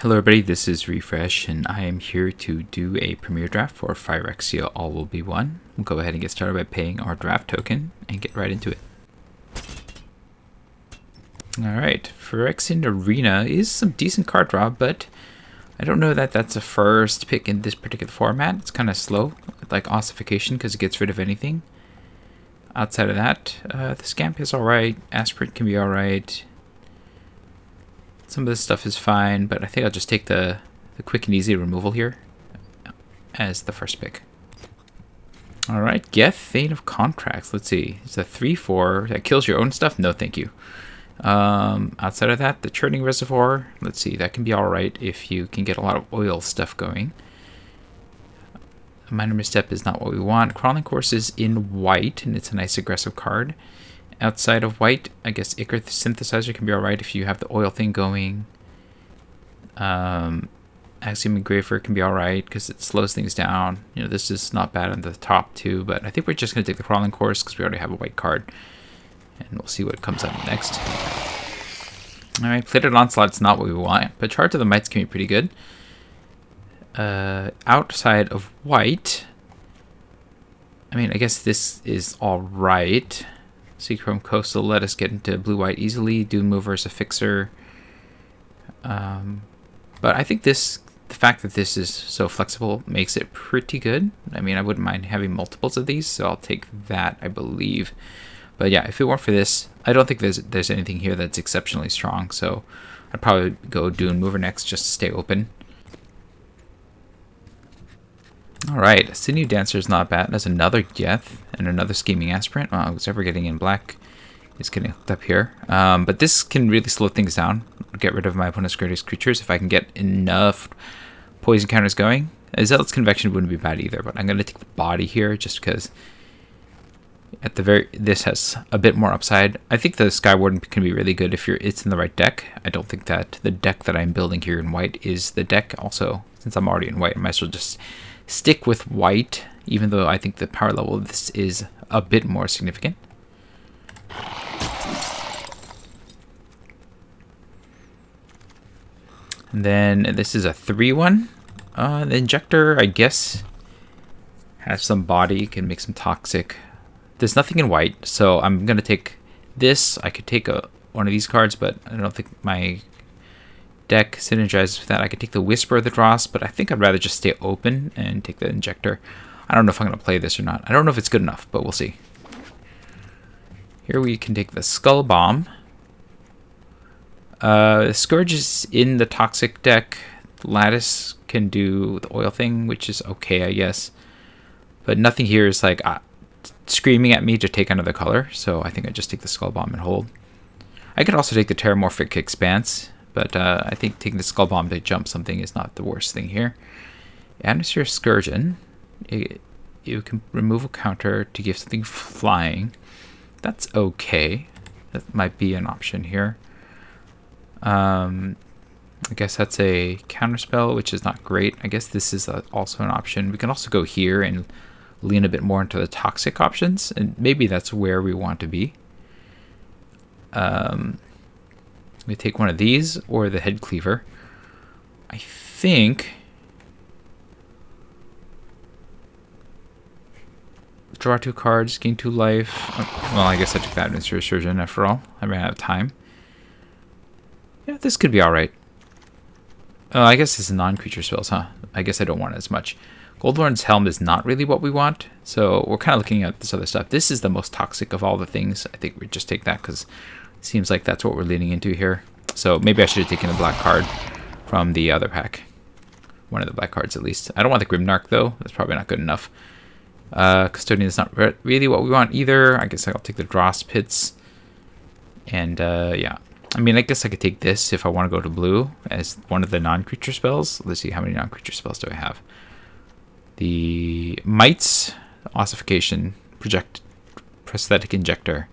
Hello everybody, this is Refresh, and I am here to do a premiere draft for Phyrexia All Will Be One. We'll go ahead and get started by paying our draft token and get right into it. Alright, Phyrexian Arena is some decent card draw, but I don't know that that's a first pick in this particular format. It's kind of slow, like ossification, because it gets rid of anything. Outside of that, the Scamp is alright, Aspirant can be alright. Some of this stuff is fine, but I think I'll just take the quick and easy removal here as the first pick. Alright, Geth, Thane of Contracts. Let's see. It's a 3/4 that kills your own stuff. No, thank you. Outside of that, the Churning Reservoir. Let's see. That can be alright if you can get a lot of oil stuff going. A Minor Misstep is not what we want. Crawling Course is in white, and it's a nice aggressive card. Outside of white, I guess Ichor Synthesizer can be alright if you have the oil thing going. Axiom Engraver can be alright because it slows things down. You know, this is not bad on the top too, but I think we're just going to take the Crawling Course because we already have a white card. And we'll see what comes up next. Alright, Plated Onslaught's not what we want, but Charge of the Mites can be pretty good. Outside of white, I mean, I guess this is alright. Seachrome Coastal let us get into blue-white easily. Dune Mover is a fixer. But I think the fact that this is so flexible makes it pretty good. I mean, I wouldn't mind having multiples of these, so I'll take that, I believe. But yeah, if it weren't for this, I don't think there's anything here that's exceptionally strong, so I'd probably go Dune Mover next just to stay open. Alright, Sinew Dancer is not bad. That's another Geth and another Scheming Aspirant. Wow, who's ever getting in black is getting hooked up here. But this can really slow things down. Get rid of my opponent's greatest creatures if I can get enough poison counters going. A Zealot's Convection wouldn't be bad either, but I'm going to take the body here just because this has a bit more upside. I think the Sky Warden can be really good if it's in the right deck. I don't think that the deck that I'm building here in white is the deck. Also, since I'm already in white, I might as well just stick with white, even though I think the power level of this is a bit more significant. And then this is a 3/1. The Injector, I guess, has some body, can make some toxic. There's nothing in white, so I'm going to take this. I could take one of these cards, but I don't think my deck synergizes with that. I could take the Whisper of the Dross, but I think I'd rather just stay open and take the Injector. I don't know if I'm going to play this or not. I don't know if it's good enough, but we'll see. Here we can take the Skull Bomb. Scourge is in the Toxic deck. Lattice can do the oil thing, which is okay, I guess. But nothing here is like screaming at me to take another color, so I think I just take the Skull Bomb and hold. I could also take the Terramorphic Expanse, but I think taking the Skull Bomb to jump something is not the worst thing here. Atmosphere Excursion. You can remove a counter to give something flying. That's okay. That might be an option here. I guess that's a counterspell, which is not great. I guess this is also an option. We can also go here and lean a bit more into the toxic options, and maybe that's where we want to be. We take one of these or the Head Cleaver. I think draw 2 cards, gain 2 life. Well, I guess I took that Atmosphere Surgeon after all. I ran out of time. Yeah, this could be alright. Oh, I guess this is non-creature spells, huh? I guess I don't want it as much. Goldlorn's Helm is not really what we want, so we're kind of looking at this other stuff. This is the most toxic of all the things. I think we just take that because it seems like that's what we're leaning into here. So maybe I should have taken the black card from the other pack. One of the black cards, at least. I don't want the Grimnarch, though. That's probably not good enough. Custodian is not really what we want either. I guess I'll take the Dross Pits. And, yeah. I mean, I guess I could take this if I want to go to blue as one of the non-creature spells. Let's see, how many non-creature spells do I have? The Mites, Ossification, Prosthetic Injector,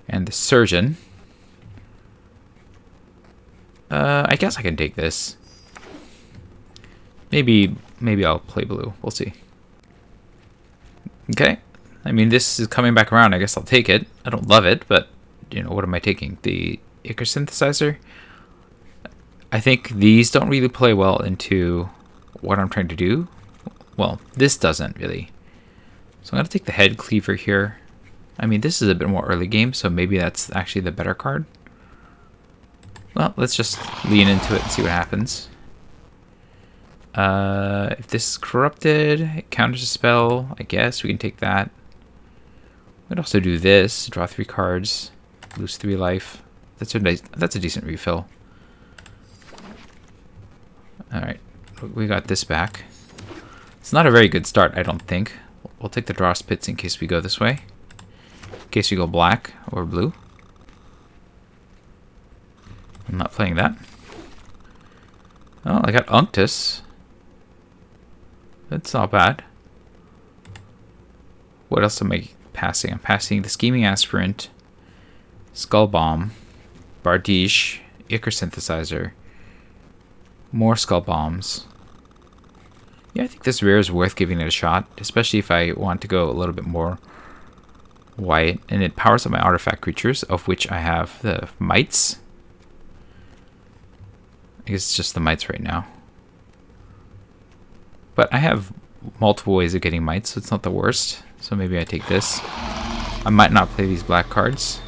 and the Surgeon. I guess I can take this. Maybe I'll play blue. We'll see. Okay. I mean, this is coming back around. I guess I'll take it. I don't love it, but, you know, what am I taking? The Ichor Synthesizer? I think these don't really play well into what I'm trying to do. Well, this doesn't really. So I'm going to take the head cleaver here. I mean, this is a bit more early game, so maybe that's actually the better card. Well, let's just lean into it and see what happens. If this is corrupted, it counters a spell. I guess we can take that. We'd also do this. Draw 3 cards. Lose 3 life. That's a decent refill. Alright. We got this back. It's not a very good start, I don't think. We'll take the draw spits in case we go this way. In case we go black or blue. I'm not playing that. Oh, I got Unctus. That's not bad. What else am I passing? I'm passing the Scheming Aspirant, Skull Bomb, Bardiche, Ichor Synthesizer, more Skull Bombs. Yeah, I think this rare is worth giving it a shot, especially if I want to go a little bit more white. And it powers up my artifact creatures, of which I have the Mites. I guess it's just the Mites right now. But I have multiple ways of getting Mites, so it's not the worst. So maybe I take this. I might not play these black cards.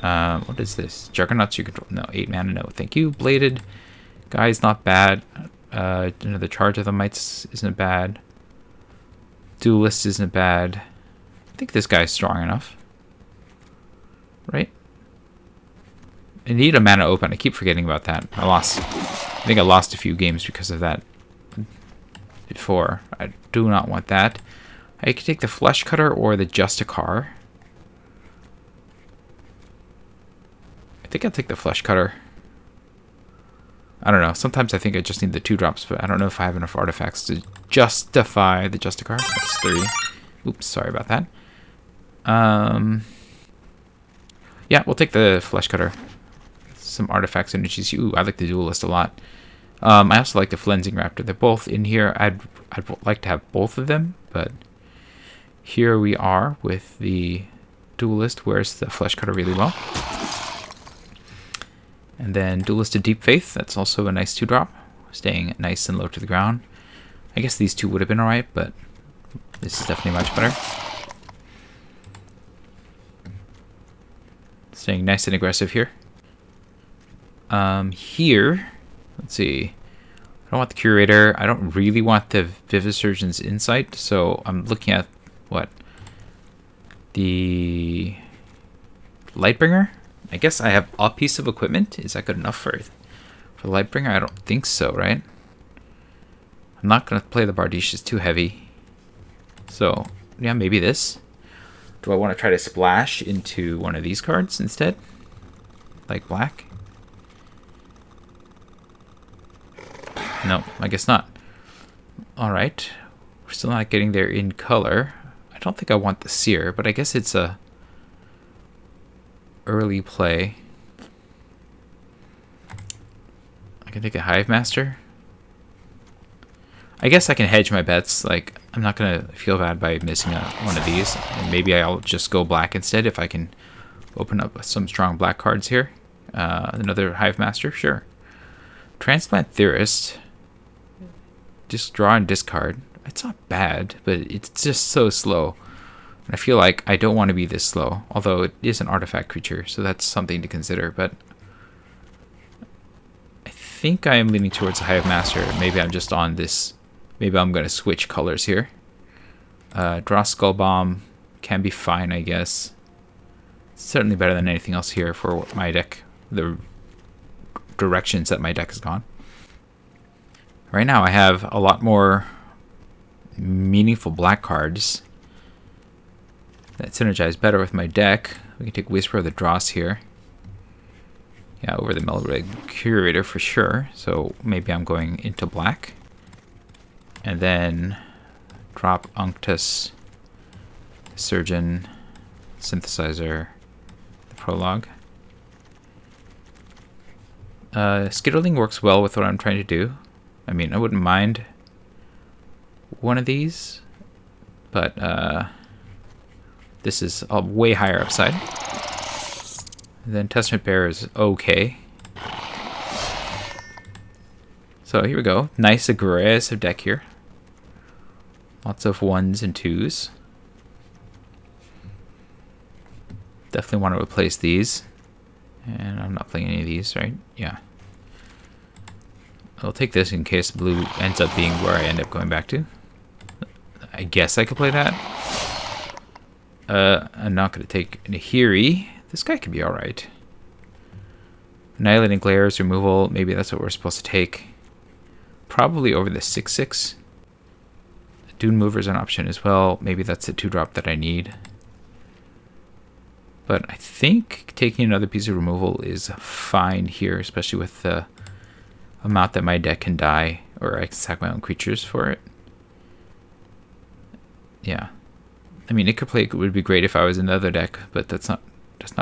What is this? Juggernauts you control. No, 8 mana, no. Thank you. Bladed guy's not bad. Another charge of the Mites isn't bad. Duelist isn't bad. I think this guy's strong enough. Right? I need a mana open. I keep forgetting about that. I think I lost a few games because of that before. I do not want that. I could take the Flesh Cutter or the Justicar. I think I'll take the Flesh Cutter. I don't know. Sometimes I think I just need the 2-drops, but I don't know if I have enough artifacts to justify the Justicar. That's 3. Oops, sorry about that. Yeah, we'll take the Flesh Cutter. Some artifacts energies. Ooh, I like the Duelist a lot. I also like the Flensing Raptor. They're both in here. I'd like to have both of them, but here we are with the Duelist. Wears the Flesh Cutter really well. And then Duelist to Deep Faith. That's also a nice 2-drop. Staying nice and low to the ground. I guess these two would have been alright, but this is definitely much better. Staying nice and aggressive here. Here, let's see. I don't want the Curator. I don't really want the Vivisurgeon's Insight, so I'm looking at what? The Lightbringer? I guess I have a piece of equipment. Is that good enough for Lightbringer? I don't think so, right? I'm not going to play the Bardiche. It's too heavy. So, yeah, maybe this. Do I want to try to splash into one of these cards instead? Like black? No, I guess not. Alright. We're still not getting there in color. I don't think I want the Seer, but I guess it's a early play. I can take a Hive Master. I guess I can hedge my bets. Like, I'm not going to feel bad by missing one of these. And maybe I'll just go black instead if I can open up some strong black cards here. Another Hive Master, sure. Transplant Theorist. Just draw and discard. It's not bad, but it's just so slow. I feel like I don't want to be this slow, although it is an artifact creature, so that's something to consider, but I think I am leaning towards a Hive Master. Maybe I'm just on this. Maybe I'm going to switch colors here. Draw Skull Bomb can be fine, I guess. Certainly better than anything else here for my deck, the directions that my deck has gone. Right now I have a lot more meaningful black cards that synergize better with my deck. We can take Whisper of the Dross here. Yeah, over the Melrig Curator for sure. So maybe I'm going into black. And then drop Unctus, Surgeon, Synthesizer, the Prologue. Skittling works well with what I'm trying to do. I mean, I wouldn't mind one of these, but this is a way higher upside. And then Testament Bearer is okay. So here we go. Nice aggressive deck here. Lots of 1s and 2s. Definitely want to replace these. And I'm not playing any of these, right? Yeah. I'll take this in case blue ends up being where I end up going back to. I guess I could play that. I'm not going to take Nahiri. This guy could be alright. Annihilating Glares, removal. Maybe that's what we're supposed to take. Probably over the 6/6. Dune Mover is an option as well. Maybe that's the 2-drop that I need. But I think taking another piece of removal is fine here, especially with the amount that my deck can die, or I can sack my own creatures for it. Yeah. I mean, it would be great if I was in the other deck, but that's not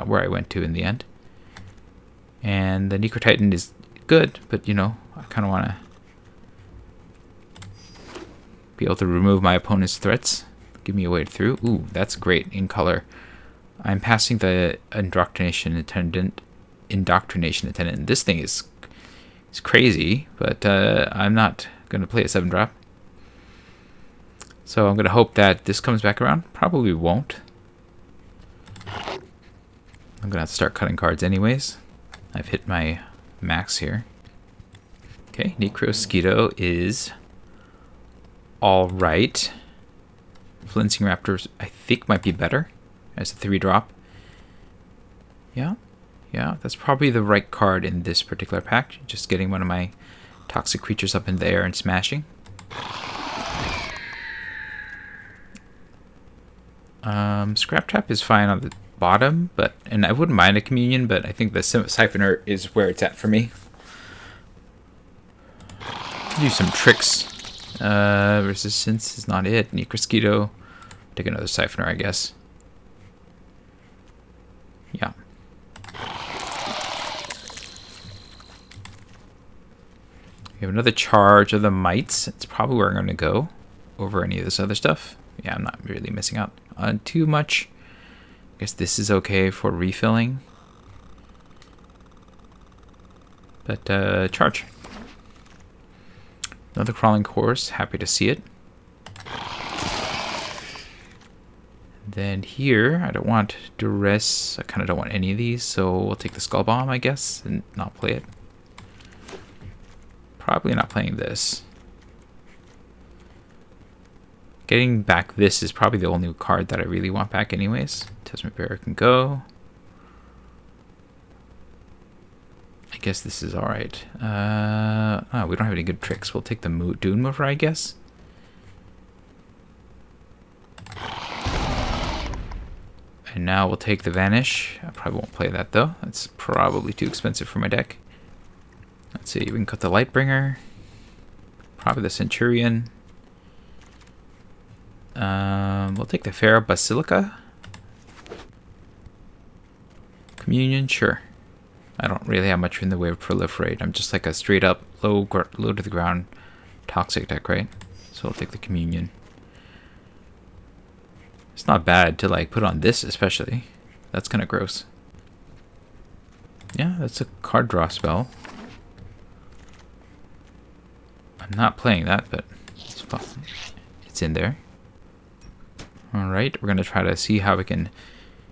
where I went to in the end. And the Necrotitan is good, but you know, I kind of want to be able to remove my opponent's threats. Give me a way through. Ooh, that's great in color. I'm passing the Indoctrination Attendant. This thing is crazy, but I'm not going to play a 7-drop. So I'm going to hope that this comes back around. Probably won't. I'm going to have to start cutting cards anyways. I've hit my max here. Okay, Necrosquito is alright. Flincing Raptors, I think, might be better as a 3-drop. Yeah, that's probably the right card in this particular pack. Just getting one of my toxic creatures up in the air and smashing. Scrap Trap is fine on the bottom, and I wouldn't mind a Communion, but I think the Siphoner is where it's at for me. Do some tricks. Resistance is not it. Necrosquito. Take another Siphoner, I guess. Yeah. We have another charge of the Mites. It's probably where I'm going to go over any of this other stuff. Yeah, I'm not really missing out on too much. I guess this is okay for refilling. But charge. Another Crawling Course. Happy to see it. Then here, I don't want Duress. I kind of don't want any of these, so we'll take the Skull Bomb, I guess, and not play it. Probably not playing this. Getting back this is probably the only card that I really want back anyways. Testament Bearer can go. I guess this is alright. We don't have any good tricks. We'll take the Dune Mover, I guess. And now we'll take the Vanish. I probably won't play that though. That's probably too expensive for my deck. Let's see, we can cut the Lightbringer. Probably the Centurion. We'll take the Pharaoh Basilica. Communion, sure. I don't really have much in the way of Proliferate. I'm just like a straight up low to the ground toxic deck, right? So I'll take the Communion. It's not bad to like put on this especially. That's kind of gross. Yeah, that's a card draw spell. I'm not playing that, but it's fun. It's in there. Alright, we're going to try to see how we can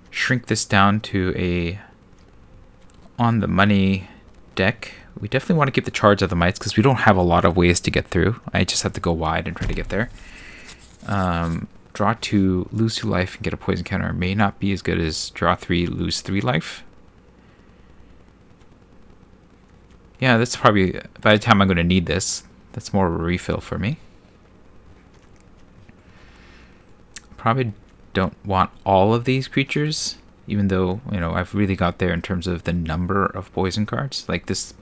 shrink this down to a on the money deck. We definitely want to keep the charge of the Mites because we don't have a lot of ways to get through. I just have to go wide and try to get there. Draw 2, lose 2 life, and get a poison counter may not be as good as draw 3, lose 3 life. Yeah, that's probably, by the time I'm going to need this, that's more of a refill for me. Probably don't want all of these creatures, even though, you know, I've really got there in terms of the number of poison cards. Like this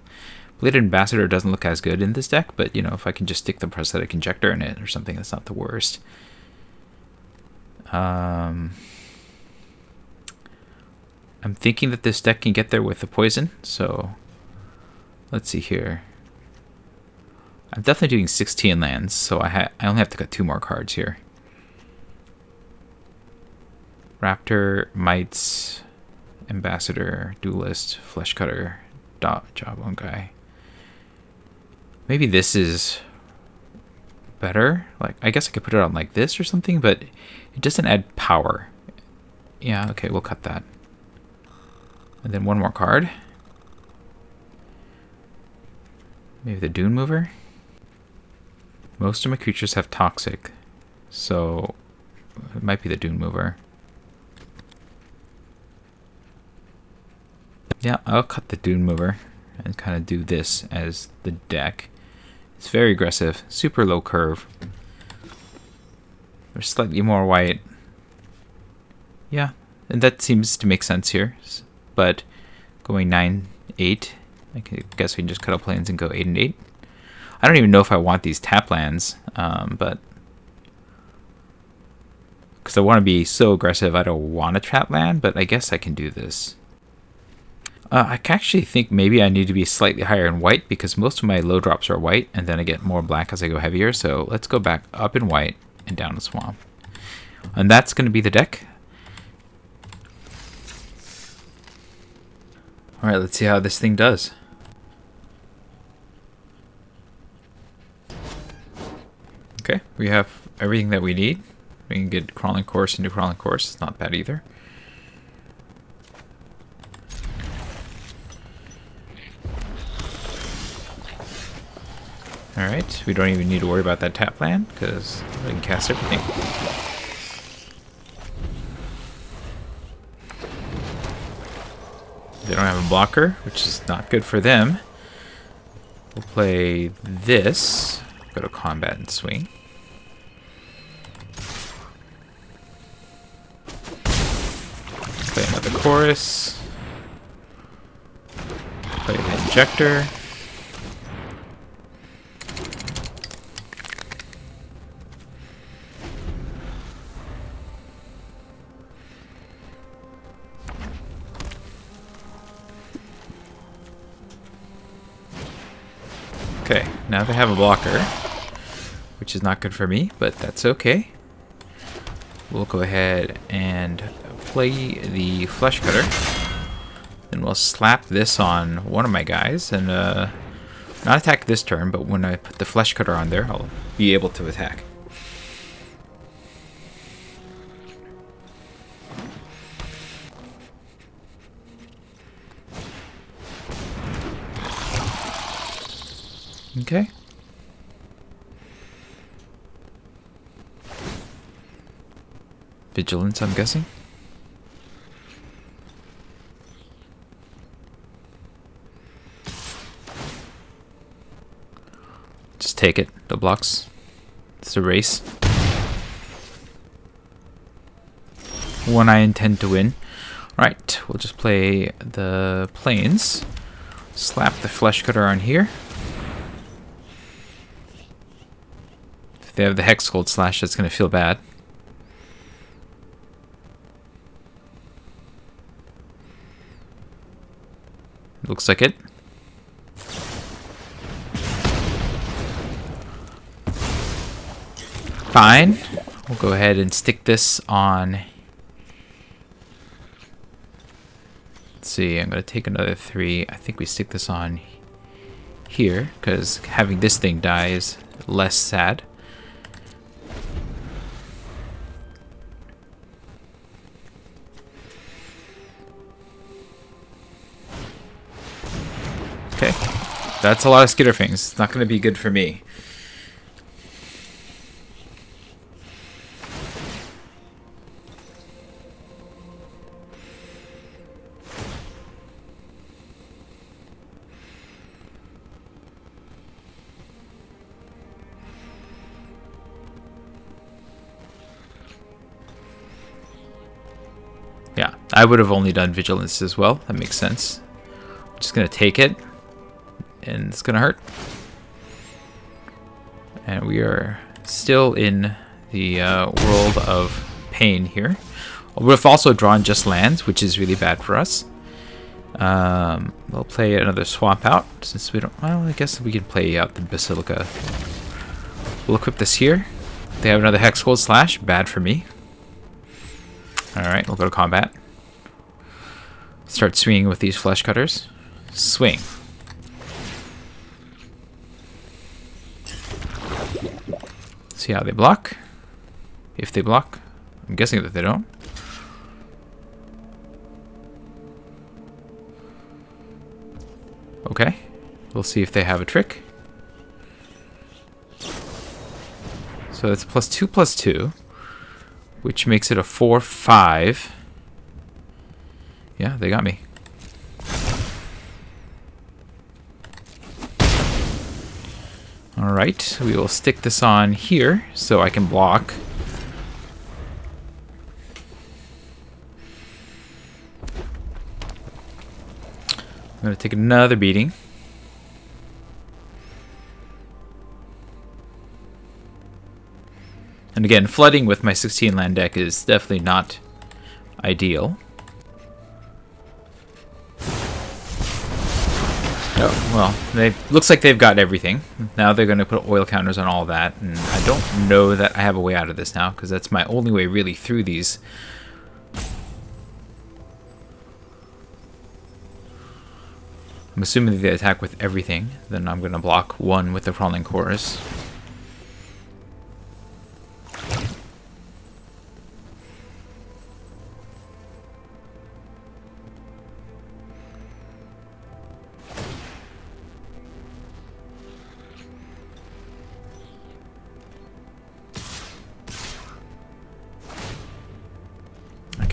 Bladed Ambassador doesn't look as good in this deck, but, you know, if I can just stick the Prosthetic Injector in it or something, that's not the worst. I'm thinking that this deck can get there with the poison, so let's see here. I'm definitely doing 16 lands, so I only have to cut 2 more cards here. Raptor, Mites, Ambassador, Duelist, Flesh Cutter, Jawbone Guy. Maybe this is better. Like, I guess I could put it on like this or something, but it doesn't add power. Yeah, okay, we'll cut that. And then one more card. Maybe the Dune Mover. Most of my creatures have Toxic, so it might be the Dune Mover. Yeah, I'll cut the Dune Mover and kind of do this as the deck. It's very aggressive, super low curve. There's slightly more white. Yeah, and that seems to make sense here. But going 9-8, I guess we can just cut up lands and go 8 and 8. I don't even know if I want these tap lands, but because I want to be so aggressive, I don't want a trap land, but I guess I can do this. I actually think maybe I need to be slightly higher in white because most of my low drops are white, and then I get more black as I go heavier. So let's go back up in white and down the swamp. And that's going to be the deck. All right, let's see how this thing does. Okay, we have everything that we need. We can get Crawling Course into Crawling Course. It's not bad either. Alright, we don't even need to worry about that tap land because we can cast everything. They don't have a blocker, which is not good for them. We'll play this. Go to combat and swing. Play another chorus. Play the injector. Okay, now they have a blocker, which is not good for me, but that's okay. We'll go ahead and play the Flesh Cutter. And we'll slap this on one of my guys, and not attack this turn, but when I put the Flesh Cutter on there, I'll be able to attack. Okay. Vigilance, I'm guessing. Just take it. The blocks. It's a race. One I intend to win. Alright, we'll just play the planes. Slap the Flesh Cutter on here. If they have the Hex Cold Slash, that's going to feel bad. Looks like it. Fine. We'll go ahead and stick this on. Let's see, I'm going to take another 3. I think we stick this on here, because having this thing die is less sad. Okay, that's a lot of Skitterfangs. It's not going to be good for me. Yeah, I would have only done Vigilance as well. That makes sense. I'm just going to take it. And it's gonna hurt. And we are still in the world of pain here. We've also drawn just lands, which is really bad for us. We'll play another swap out since we don't. Well, I guess we can play out the Basilica. We'll equip this here. They have another Hex Cold Slash. Bad for me. All right, we'll go to combat. Start swinging with these Flesh Cutters. Swing. See how they block. If they block. I'm guessing that they don't. Okay. We'll see if they have a trick. So it's +2/+2, which makes it a 4/5. Yeah, they got me. Alright, we will stick this on here so I can block. I'm going to take another beating. And again, flooding with my 16 land deck is definitely not ideal. Oh, well, looks like they've got everything. Now they're going to put oil counters on all that, and I don't know that I have a way out of this now, because that's my only way really through these. I'm assuming that they attack with everything, then I'm going to block one with the Crawling Chorus.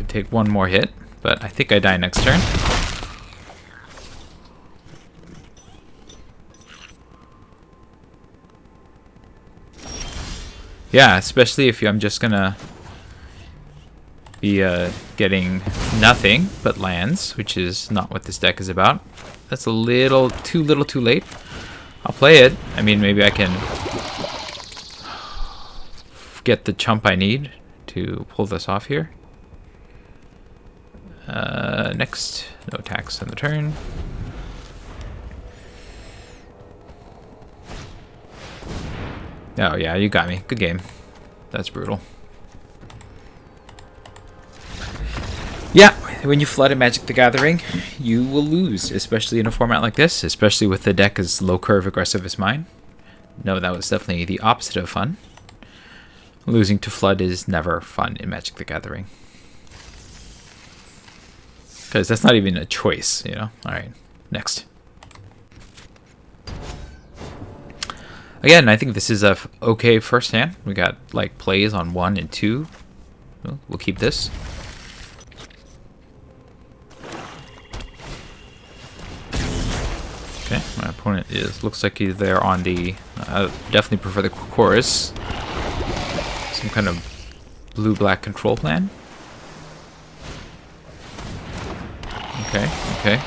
Take one more hit, but I think I die next turn. Yeah, especially if I'm just gonna be getting nothing but lands, which is not what this deck is about. That's a little too late. I'll play it. I mean, maybe I can get the chump I need to pull this off here. Next, no attacks on the turn. Oh yeah, you got me. Good game. That's brutal. Yeah, when you flood a Magic the Gathering, you will lose, especially in a format like this, especially with the deck as low curve aggressive as mine. No, that was definitely the opposite of fun. Losing to flood is never fun in Magic the Gathering. Because that's not even a choice, you know? Alright, next. Again, I think this is a okay first hand. We got like plays on 1 and 2. We'll keep this. Okay, my opponent looks like he's there on the... I definitely prefer the chorus. Some kind of blue-black control plan. Okay.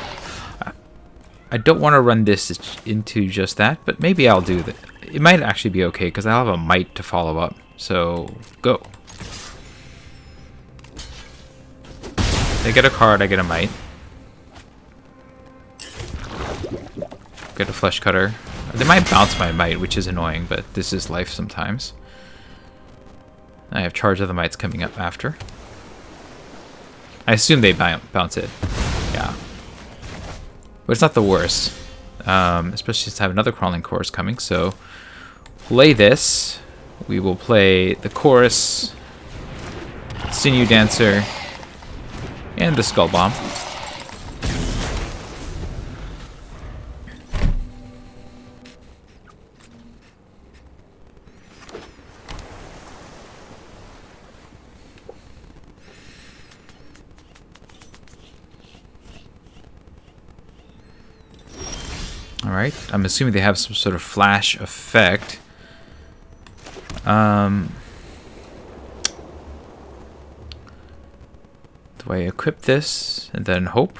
I don't want to run this into just that, but maybe I'll do that. It might actually be okay, because I'll have a Might to follow up. So, go. They get a card, I get a Might. Get a Flesh Cutter. They might bounce my Might, which is annoying, but this is life sometimes. I have Charge of the Mights coming up after. I assume they bounce it. Yeah. But it's not the worst. Especially since I have another Crawling Chorus coming, so play this. We will play the Chorus, Sinew Dancer, and the Skull Bomb. Alright, I'm assuming they have some sort of flash effect. Do I equip this and then hope?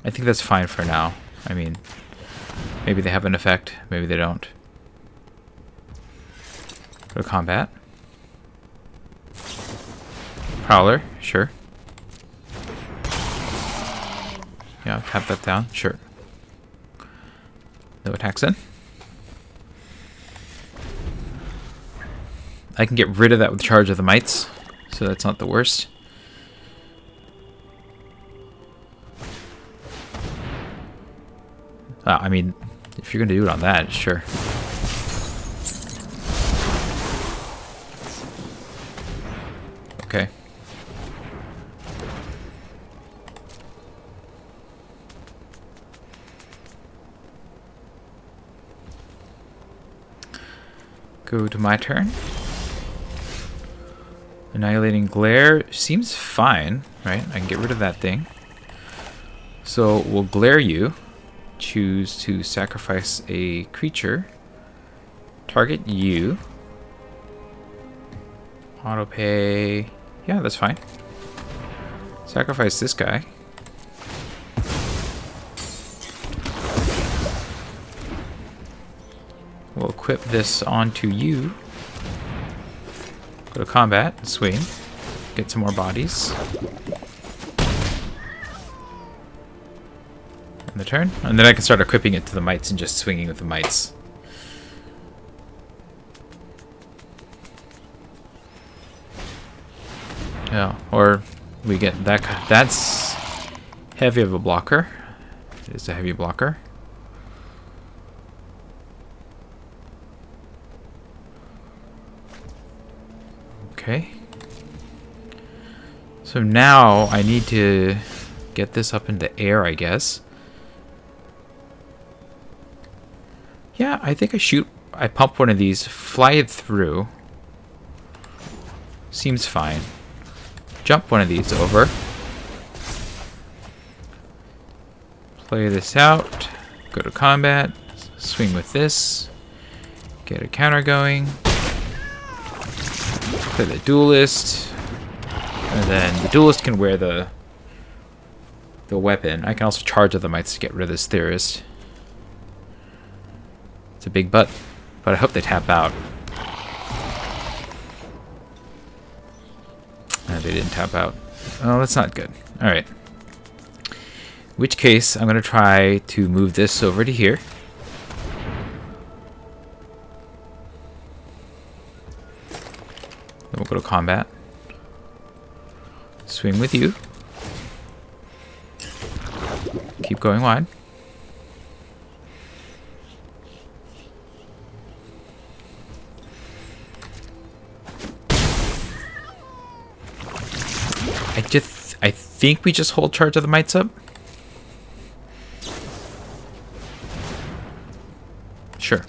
I think that's fine for now. I mean, maybe they have an effect, maybe they don't. Go to combat. Prowler, sure. Yeah, tap that down, sure. No attacks in. I can get rid of that with Charge of the Mights, so that's not the worst. I mean, If you're gonna do it on that, sure. Okay. Go to my turn. Annihilating glare seems fine, right? I can get rid of that thing. So we'll glare you. Choose to sacrifice a creature. Target you. Auto pay. Yeah, that's fine. Sacrifice this guy. We'll equip this onto you. Go to combat, swing, get some more bodies. And the turn. And then I can start equipping it to the mites and just swinging with the mites. Yeah, or we get that. That's heavy of a blocker. It is a heavy blocker. Okay. So now I need to get this up into air, I guess. Yeah, I think I pump one of these, fly it through. Seems fine. Jump one of these over. Play this out. Go to combat. Swing with this. Get a counter going. Play the duelist. And then the duelist can wear the weapon. I can also charge other mites to get rid of this theorist. It's a big butt, but I hope they tap out. They didn't tap out. Oh, that's not good. Alright. In which case, I'm going to try to move this over to here. Then we'll go to combat. Swing with you. Keep going wide. I think we just hold charge of the mites up. Sure.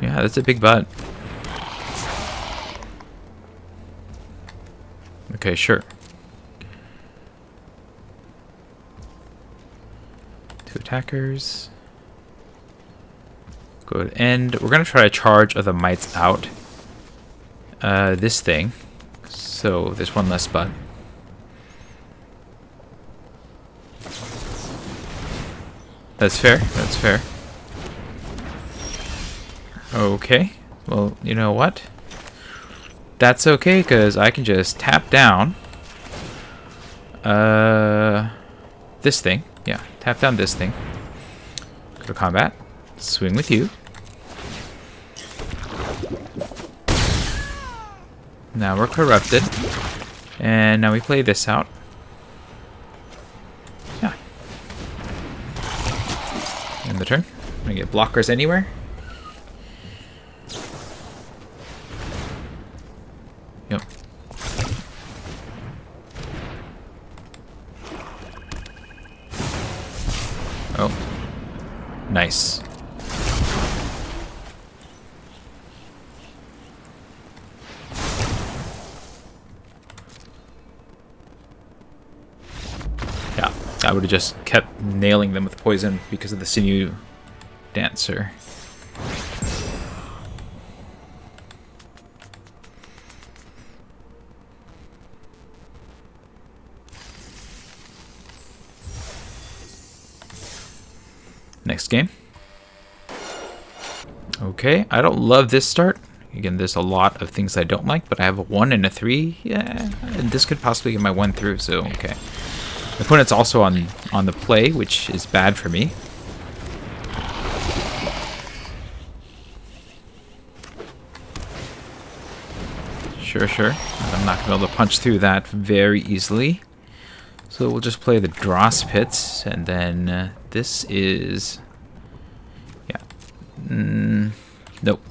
Yeah, that's a big butt. Okay, sure. Two attackers. Go to end. We're going to try to charge other mites out. This thing. So there's one less butt. That's fair. That's fair. Okay. Well, you know what? That's okay, because I can just tap down this thing. Yeah, tap down this thing. Go to combat. Swing with you. Now we're corrupted. And now we play this out. Yeah. End the turn. I'm going to get blockers anywhere. Yep. Oh. Nice. Yeah, I would have just kept nailing them with poison because of the sinew dancer. Next game. Okay, I don't love this start. Again, there's a lot of things I don't like, but I have a 1 and a 3. Yeah, and this could possibly get my 1 through, so okay. My opponent's also on the play, which is bad for me. Sure, sure. I'm not going to be able to punch through that very easily. So we'll just play the dross pits, and then this is... yeah. Nope.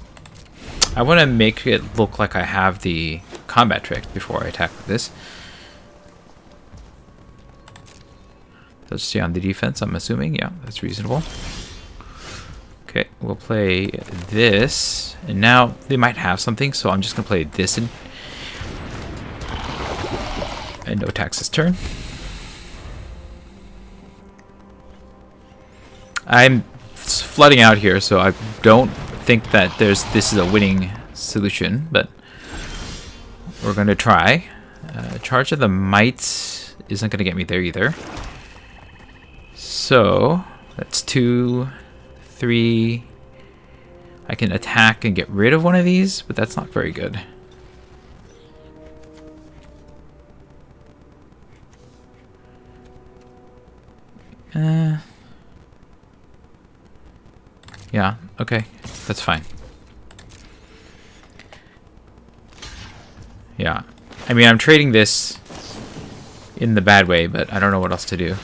I want to make it look like I have the combat trick before I attack with this. Let's stay on the defense, I'm assuming. Yeah, that's reasonable. Okay, we'll play this. And now they might have something, so I'm just going to play this and no attacks this turn. I'm flooding out here, so I don't think that this is a winning solution, but we're going to try. Charge of the Mites isn't going to get me there either. So that's 2, 3. I can attack and get rid of one of these, but that's not very good. Yeah, okay, that's fine. Yeah, I mean, I'm trading this in the bad way, but I don't know what else to do.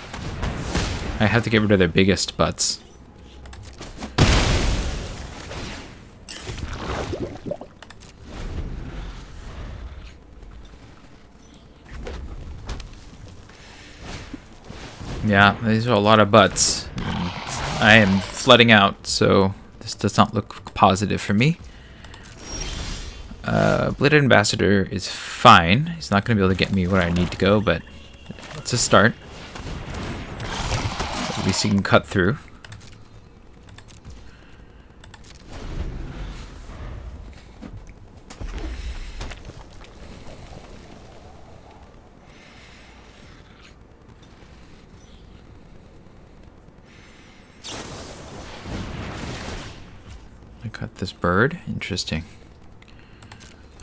I have to get rid of their biggest butts. Yeah, these are a lot of butts. I am flooding out, so this does not look positive for me. Bladed Ambassador is fine. He's not going to be able to get me where I need to go, but it's a start. At least he can cut through. I cut this bird. Interesting.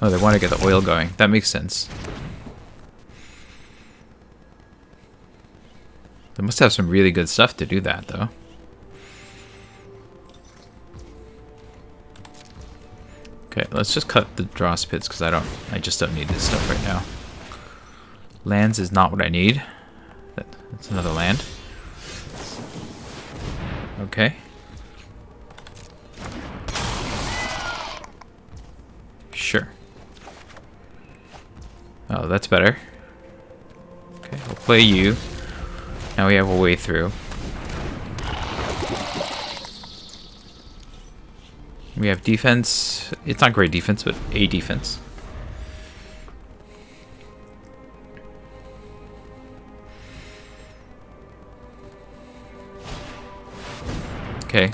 Oh, they want to get the oil going. That makes sense. They must have some really good stuff to do that, though. Okay, let's just cut the dross pits because I just don't need this stuff right now. Lands is not what I need. That's another land. Okay. Sure. Oh, that's better. Okay, we'll play you. Now we have a way through. We have defense. It's not great defense, but a defense. Okay.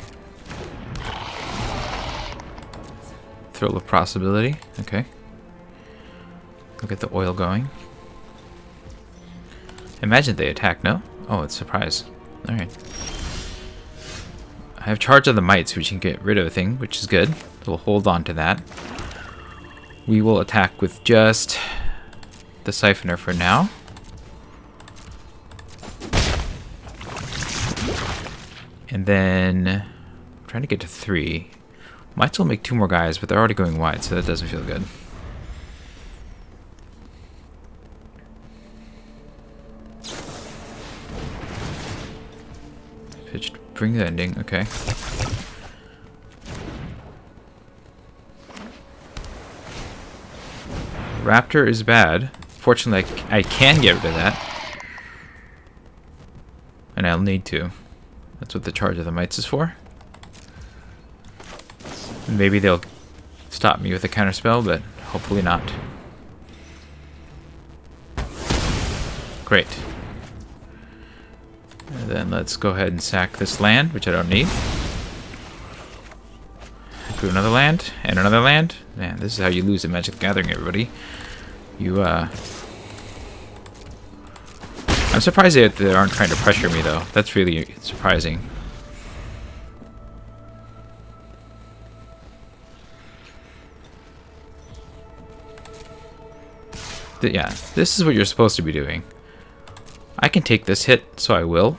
Thrill of possibility. Okay. Look at the oil going. Imagine they attack, no? Oh, it's surprise. Alright. I have charge of the Mites, which can get rid of a thing, which is good. We'll hold on to that. We will attack with just the Siphoner for now. And then I'm trying to get to 3. Might still make 2 more guys, but they're already going wide, so that doesn't feel good. Pitched, bring the ending, okay. Raptor is bad. Fortunately, I can get rid of that. And I'll need to. That's what the charge of the Mites is for. Maybe they'll stop me with a counterspell, but hopefully not. Great. And then let's go ahead and sack this land, which I don't need. Do another land, and another land. Man, this is how you lose at Magic the Gathering, everybody. You, I'm surprised that they aren't trying to pressure me, though. That's really surprising. Yeah, this is what you're supposed to be doing. I can take this hit, so I will.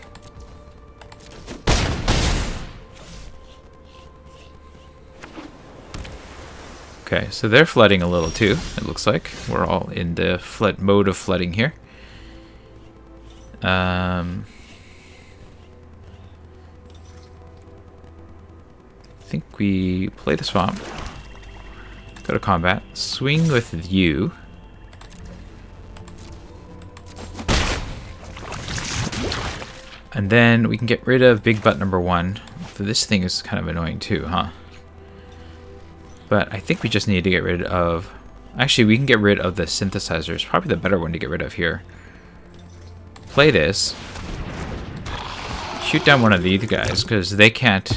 Okay, so they're flooding a little too, it looks like. We're all in the flood mode of flooding here. I think we play the swamp. Go to combat. Swing with you. And then we can get rid of big butt number 1. So this thing is kind of annoying too, huh? But I think we just need to get rid of... Actually, we can get rid of the synthesizer. It's probably the better one to get rid of here. Play this. Shoot down one of these guys, because they can't...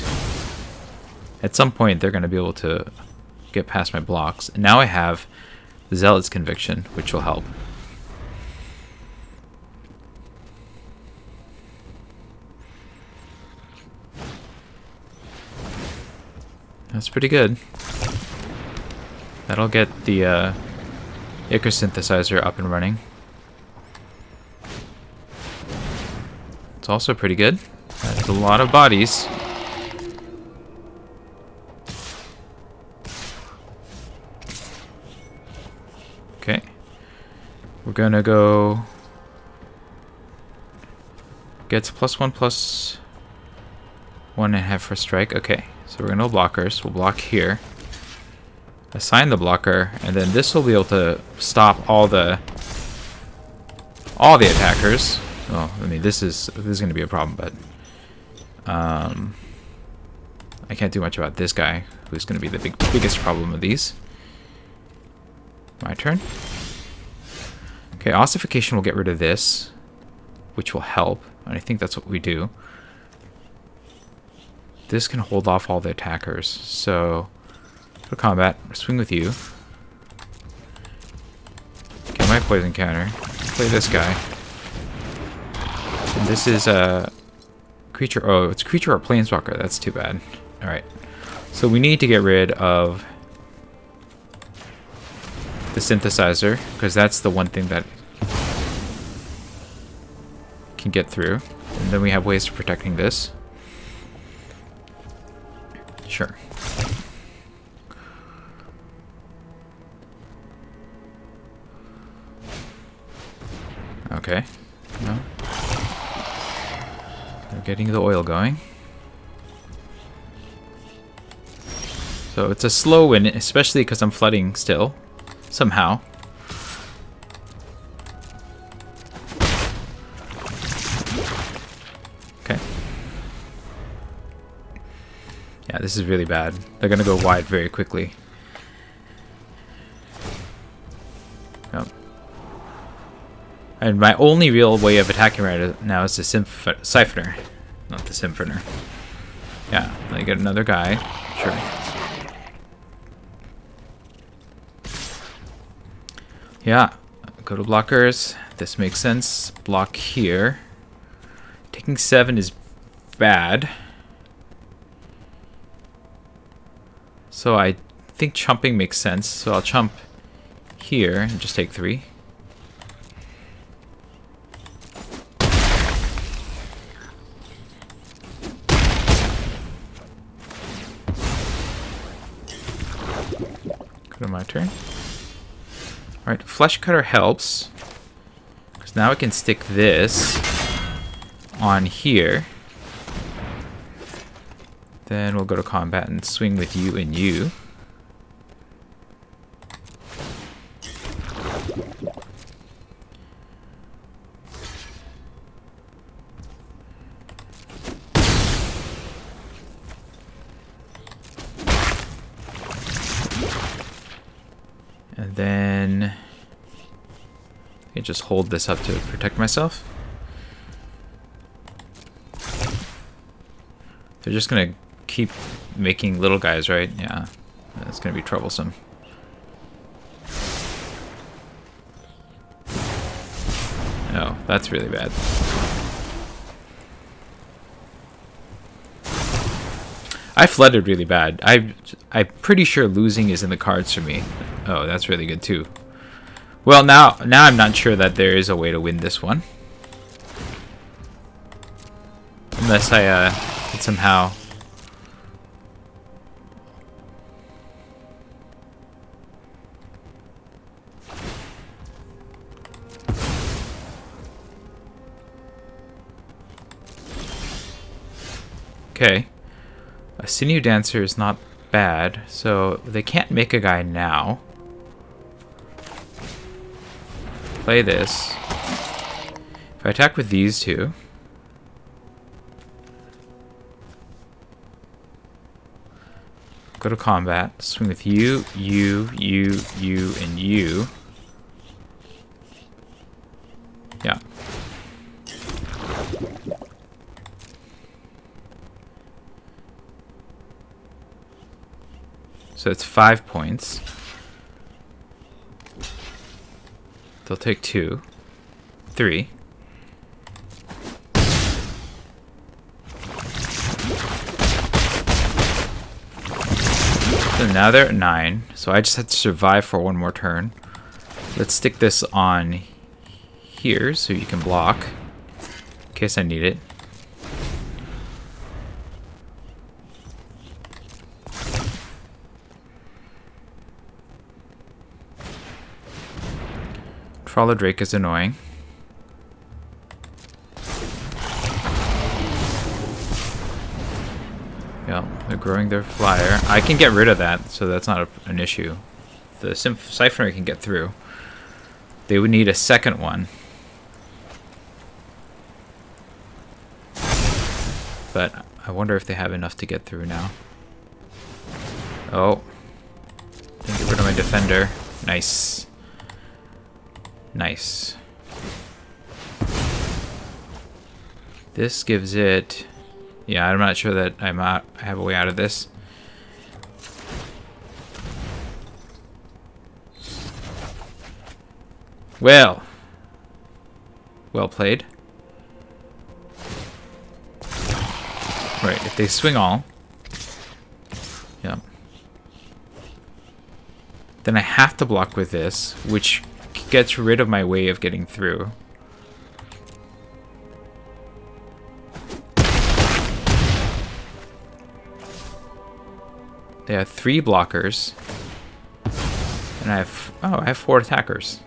At some point, they're going to be able to get past my blocks. And now I have the Zealot's Conviction, which will help. That's pretty good. That'll get the Icarus synthesizer up and running. It's also pretty good. That's a lot of bodies. Okay. We're gonna go... Gets +1/+1.5 for strike. Okay. So we're gonna blockers. We'll block here. Assign the blocker, and then this will be able to stop all the attackers. Well, I mean, this is gonna be a problem, but I can't do much about this guy, who's gonna be the biggest problem of these. My turn. Okay, ossification will get rid of this, which will help, and I think that's what we do. This can hold off all the attackers. So, for combat, swing with you. Get my poison counter. Play this guy. And this is a creature. Oh, it's creature or planeswalker. That's too bad. Alright. So we need to get rid of the synthesizer, because that's the one thing that can get through. And then we have ways of protecting this. Sure. Okay. No. They're getting the oil going. So it's a slow win, especially because I'm flooding still. Somehow. Okay. Yeah, this is really bad. They're gonna go wide very quickly. Yep. And my only real way of attacking right now is the Siphoner. Not the Siphoner. Yeah, let me get another guy. Sure. Yeah, go to blockers. This makes sense. Block here. Taking 7 is bad. So I think chumping makes sense. So I'll chump here and just take 3. Go to my turn. Alright, Flesh Cutter helps. Because now I can stick this on here. Then we'll go to combat and swing with you and you. And then I can just hold this up to protect myself. They're just gonna keep making little guys, right? Yeah, that's gonna be troublesome. Oh, that's really bad. I flooded really bad. I'm pretty sure losing is in the cards for me. Oh, that's really good too. Well, now I'm not sure that there is a way to win this one. Unless I could somehow... Okay. A sinew dancer is not bad, so they can't make a guy now. Play this. If I attack with these two, go to combat, swing with you, you, and you. Yeah. So it's 5 points. They'll take 2, 3. So now they're at 9. So I just have to survive for one more turn. Let's stick this on here so you can block in case I need it. Trawler Drake is annoying. Yeah, they're growing their flyer. I can get rid of that, so that's not an issue. The Siphoner can get through. They would need a second one. But I wonder if they have enough to get through now. Oh. Didn't get rid of my defender. Nice. Nice. This gives it... Yeah, I'm not sure that I have a way out of this. Well played. Right, if they swing all... Yeah. Then I have to block with this, which gets rid of my way of getting through. They have 3 blockers. And I have 4 attackers.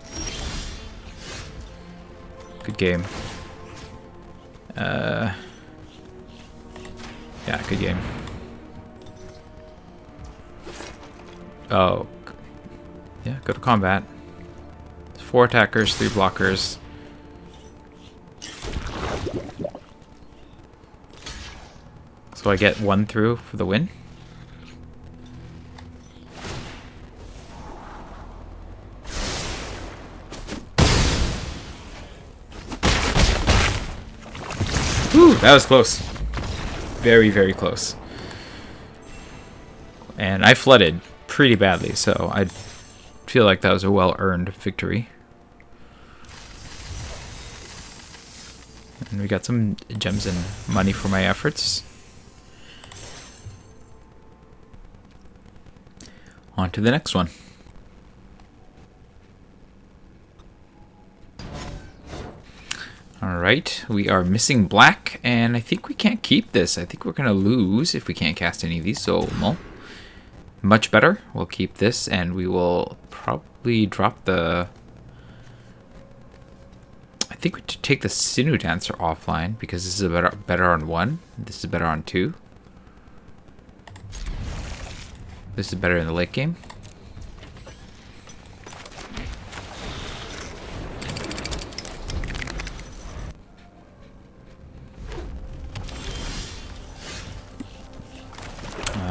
Good game. Yeah, good game. Oh. Yeah, go to combat. 4 attackers, 3 blockers. So I get 1 through for the win. Whew, that was close. Very, very close. And I flooded pretty badly, so I feel like that was a well-earned victory. And we got some gems and money for my efforts. On to the next one. Alright, we are missing black, and I think we can't keep this. I think we're going to lose if we can't cast any of these, so well, much better. We'll keep this, and we will probably drop the... I think we should take the Sinew Dancer offline, because this is better on 1. This is better on 2. This is better in the late game.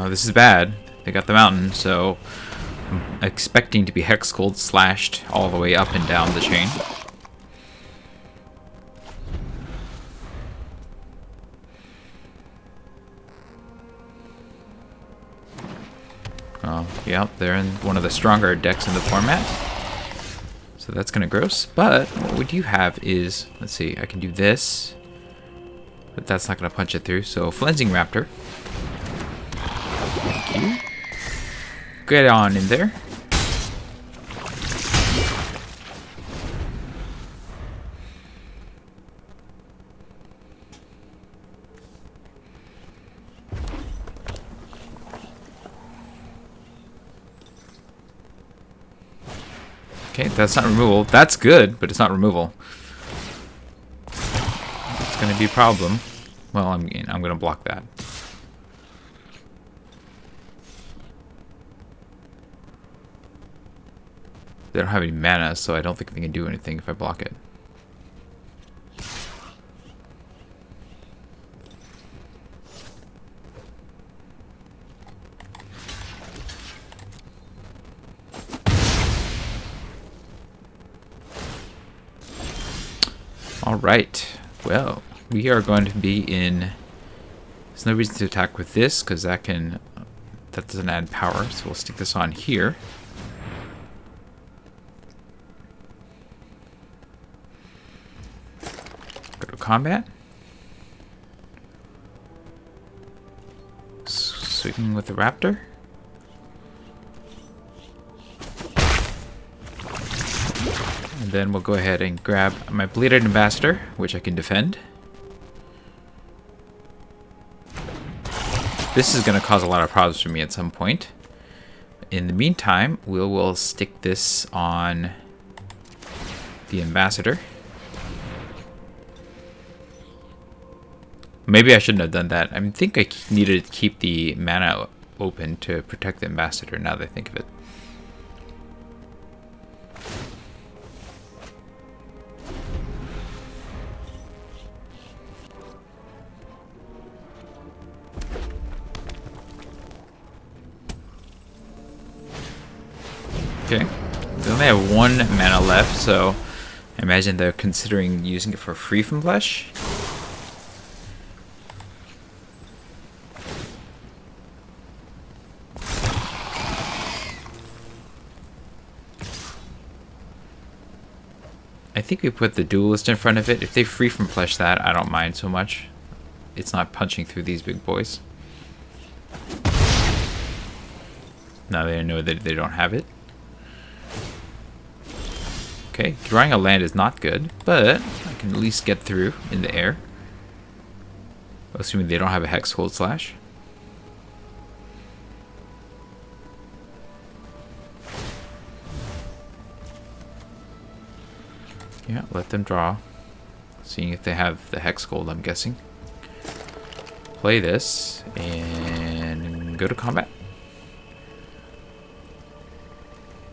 This is bad. They got the mountain, so I'm expecting to be Hex Cold slashed all the way up and down the chain. Oh, yeah, they're in one of the stronger decks in the format. So that's kind of gross. But what we do have is, let's see, I can do this. But that's not going to punch it through. So Flensing Raptor. Thank you. Get on in there. Okay, that's not removal. That's good, but it's not removal. It's going to be a problem. Well, I'm going to block that. They don't have any mana, so I don't think they can do anything if I block it. Alright, well, we are going to be in... There's no reason to attack with this, because that doesn't add power, so we'll stick this on here. Go to combat. Swing with the raptor. And then we'll go ahead and grab my Bleeded Ambassador, which I can defend. This is going to cause a lot of problems for me at some point. In the meantime, we'll stick this on the Ambassador. Maybe I shouldn't have done that. I think I needed to keep the mana open to protect the Ambassador, now that I think of it. Okay, they only have 1 mana left, so I imagine they're considering using it for Free from Flesh. I think we put the Duelist in front of it. If they Free from Flesh that, I don't mind so much. It's not punching through these big boys. Now they know that they don't have it. Okay, drawing a land is not good, but I can at least get through in the air. Assuming they don't have a Hex Cold Slash. Yeah, let them draw. Seeing if they have the Hex Gold, I'm guessing. Play this and go to combat.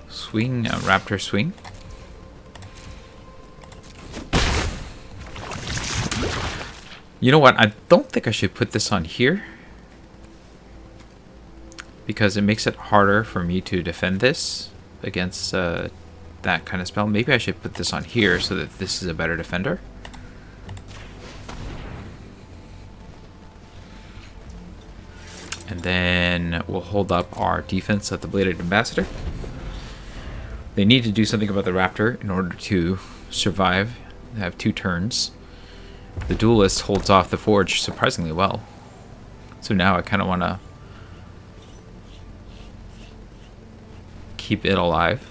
Swing, Raptor swing. You know what? I don't think I should put this on here, because it makes it harder for me to defend this against that kind of spell. Maybe I should put this on here so that this is a better defender. And then we'll hold up our defense of the Bladed Ambassador. They need to do something about the Raptor in order to survive. They have 2 turns. The Duelist holds off the Forge surprisingly well. So now I kind of want to keep it alive.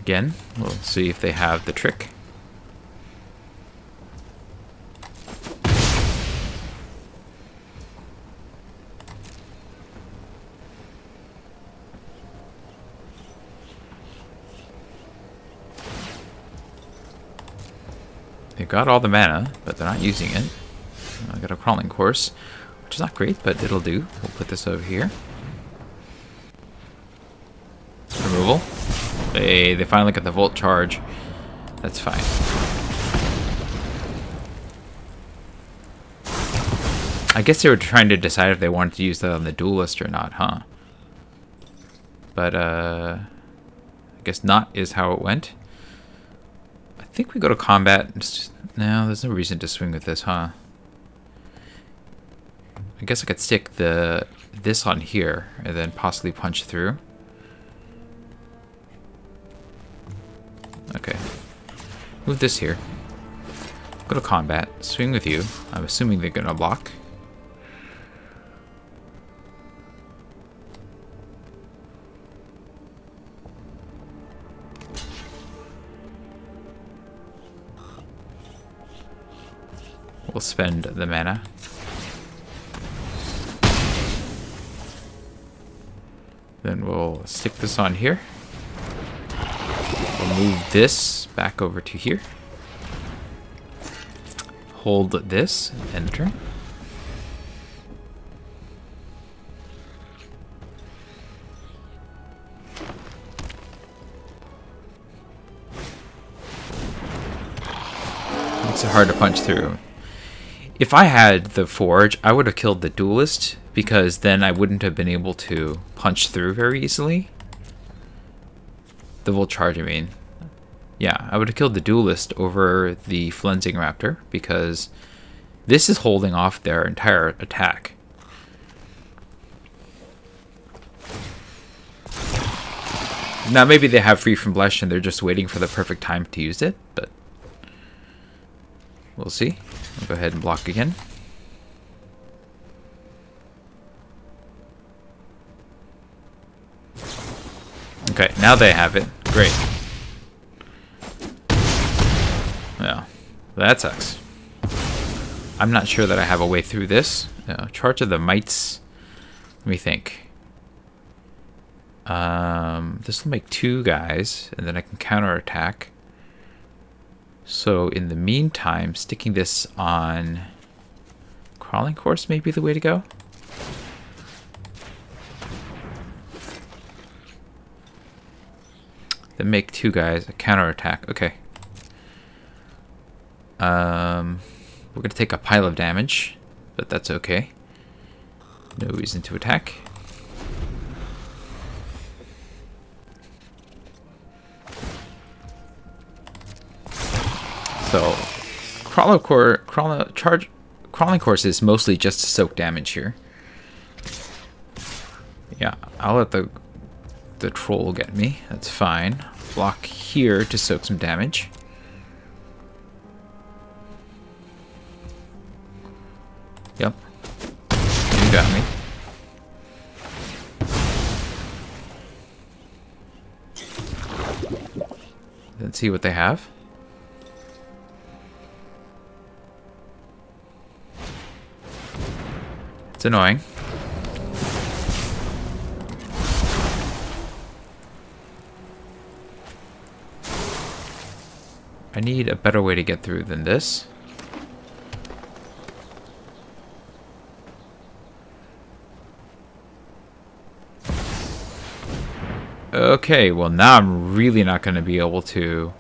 Again, we'll see if they have the trick. They've got all the mana, but they're not using it. I got a Crawling Course, which is not great, but it'll do. We'll put this over here. Removal. They finally got the Volt Charge. That's fine. I guess they were trying to decide if they wanted to use that on the Duelist or not, huh? But, I guess not is how it went. I think we go to combat. No, there's no reason to swing with this, huh? I guess I could stick this on here and then possibly punch through. Okay. Move this here. Go to combat. Swing with you. I'm assuming they're gonna block. We'll spend the mana. Then we'll stick this on here. We'll move this back over to here. Hold this, end turn. Makes it hard to punch through. If I had the forge, I would have killed the duelist, because then I wouldn't have been able to punch through very easily. The full charge, I mean. Yeah, I would have killed the duelist over the flensing raptor, because this is holding off their entire attack. Now maybe they have free from blush and they're just waiting for the perfect time to use it, but we'll see. I'll go ahead and block again. Okay, now they have it. Great. Well, that sucks. I'm not sure that I have a way through this. Charge of the mites. Let me think. This will make 2 guys, and then I can counterattack. So in the meantime, sticking this on crawling course may be the way to go. Then make 2 guys, a counterattack. Okay. We're gonna take a pile of damage, but that's okay. No reason to attack. So, crawling course is mostly just to soak damage here. Yeah, I'll let the troll get me. That's fine. Block here to soak some damage. Yep. You got me. Let's see what they have. It's annoying. I need a better way to get through than this. Okay, well now I'm really not going to be able to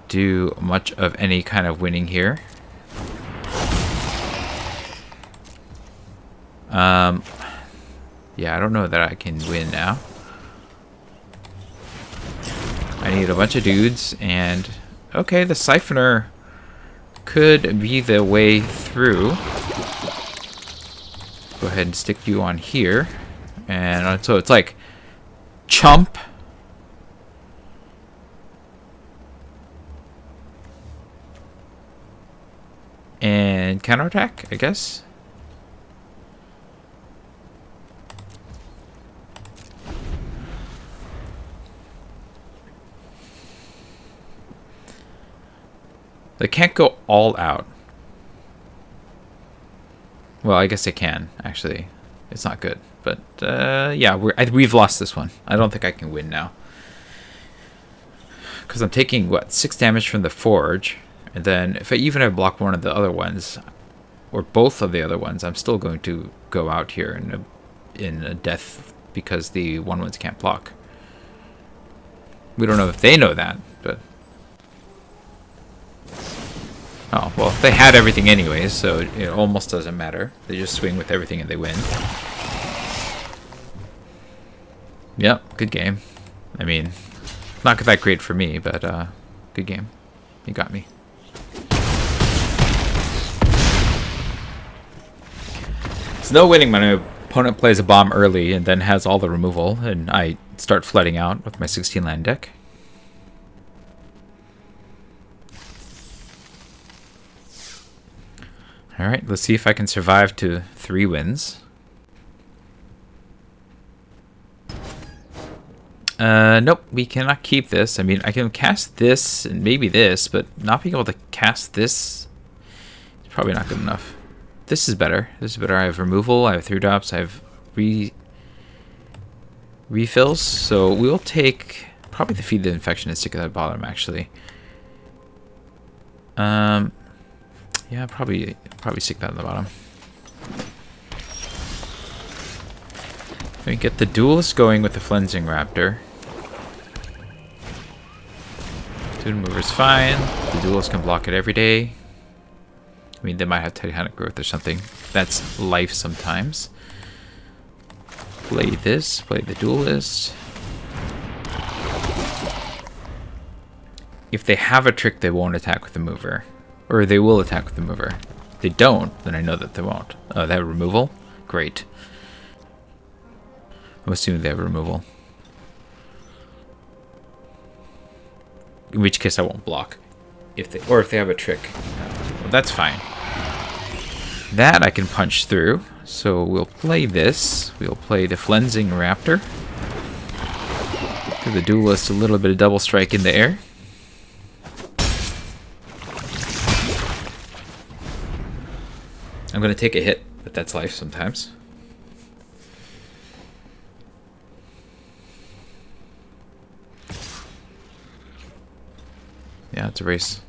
do much of any kind of winning here. Yeah, I don't know that I can win now. I need a bunch of dudes, and okay, the siphoner could be the way through. Go ahead and stick you on here, and so it's like chump. And counterattack, I guess. They can't go all out. Well, I guess they can, actually. It's not good. But, yeah, we've lost this one. I don't think I can win now. Because I'm taking, what, 6 damage from the forge. And then if I even have blocked one of the other ones, or both of the other ones, I'm still going to go out here in a death because the ones can't block. We don't know if they know that, but... Oh, well, they had everything anyways, so it almost doesn't matter. They just swing with everything and they win. Yep, good game. I mean, not that great for me, but good game. You got me. It's no winning when an opponent plays a bomb early and then has all the removal, and I start flooding out with my 16 land deck. Alright, let's see if I can survive to 3 wins. Nope, we cannot keep this. I mean, I can cast this and maybe this, but not being able to cast this is probably not good enough. This is better. This is better. I have removal, I have 3 drops, I have refills, so we'll take probably the feed the infection and stick it at the bottom, actually. Yeah, probably stick that at the bottom. We get the duelist going with the Flensing Raptor. Student mover's fine. The duelist can block it every day. I mean, they might have Titanic growth or something. That's life sometimes. Play this. Play the duelist. If they have a trick, they won't attack with the mover. Or they will attack with the mover. If they don't, then I know that they won't. Oh, they have removal? Great. I'm assuming they have removal. In which case I won't block. If they have a trick. Well, that's fine. That I can punch through. So we'll play this. We'll play the Flensing Raptor. Give the duelist a little bit of double strike in the air. I'm going to take a hit, but that's life sometimes. Yeah, it's a race.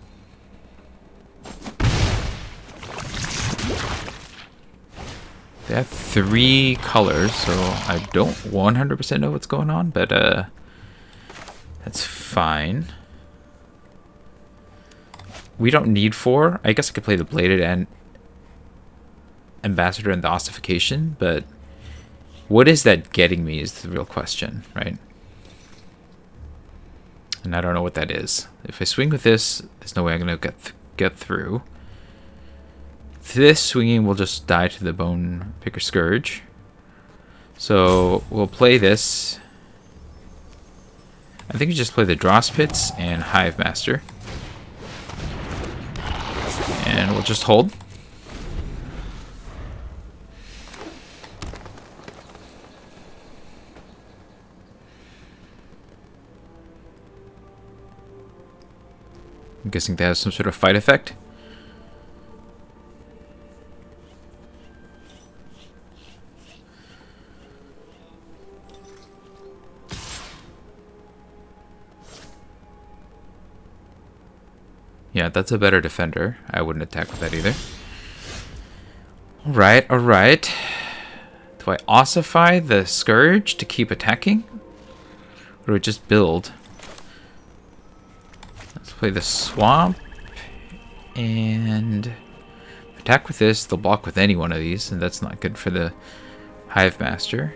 They have 3 colors, so I don't 100% know what's going on, but that's fine. We don't need 4. I guess I could play the Bladed and Ambassador and the Ossification, but what is that getting me is the real question, right? And I don't know what that is. If I swing with this, there's no way I'm going to get through. This swinging will just die to the Bone Picker Scourge. So we'll play this. I think we just play the Dross Pits and Hive Master. And we'll just hold. I'm guessing that has some sort of fight effect. Yeah, that's a better defender. I wouldn't attack with that either. Alright, alright. Do I ossify the Scourge to keep attacking? Or do I just build? Let's play the Swamp. And attack with this. They'll block with any one of these, and that's not good for the Hive Master.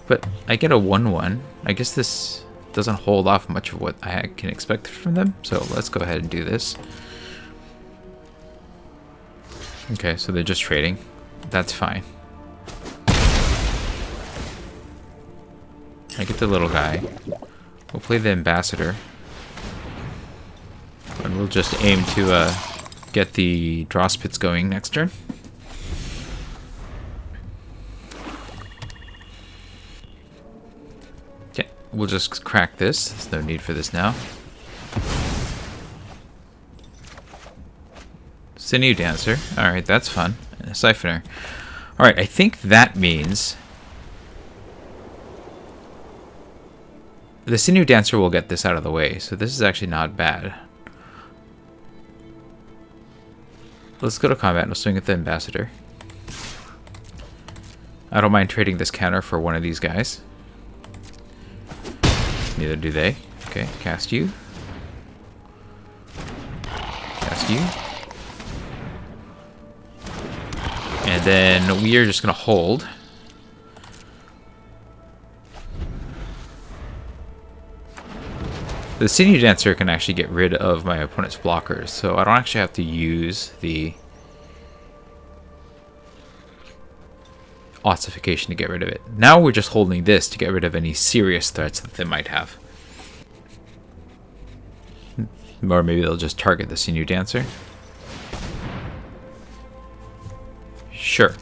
But I get a 1/1. I guess this doesn't hold off much of what I can expect from them. So let's go ahead and do this. Okay, so they're just trading. That's fine. I get the little guy. We'll play the Ambassador. And we'll just aim to get the Dross Pits going next turn. We'll just crack this. There's no need for this now. Sinew Dancer. Alright, that's fun. And a Siphoner. Alright, I think that means the Sinew Dancer will get this out of the way. So this is actually not bad. Let's go to combat and we'll swing at the Ambassador. I don't mind trading this counter for one of these guys. Neither do they. Okay, cast you. Cast you. And then we are just going to hold. The Sinew Dancer can actually get rid of my opponent's blockers, so I don't actually have to use the Ossification to get rid of it. Now we're just holding this to get rid of any serious threats that they might have. Or maybe they'll just target the Sinew Dancer. Sure.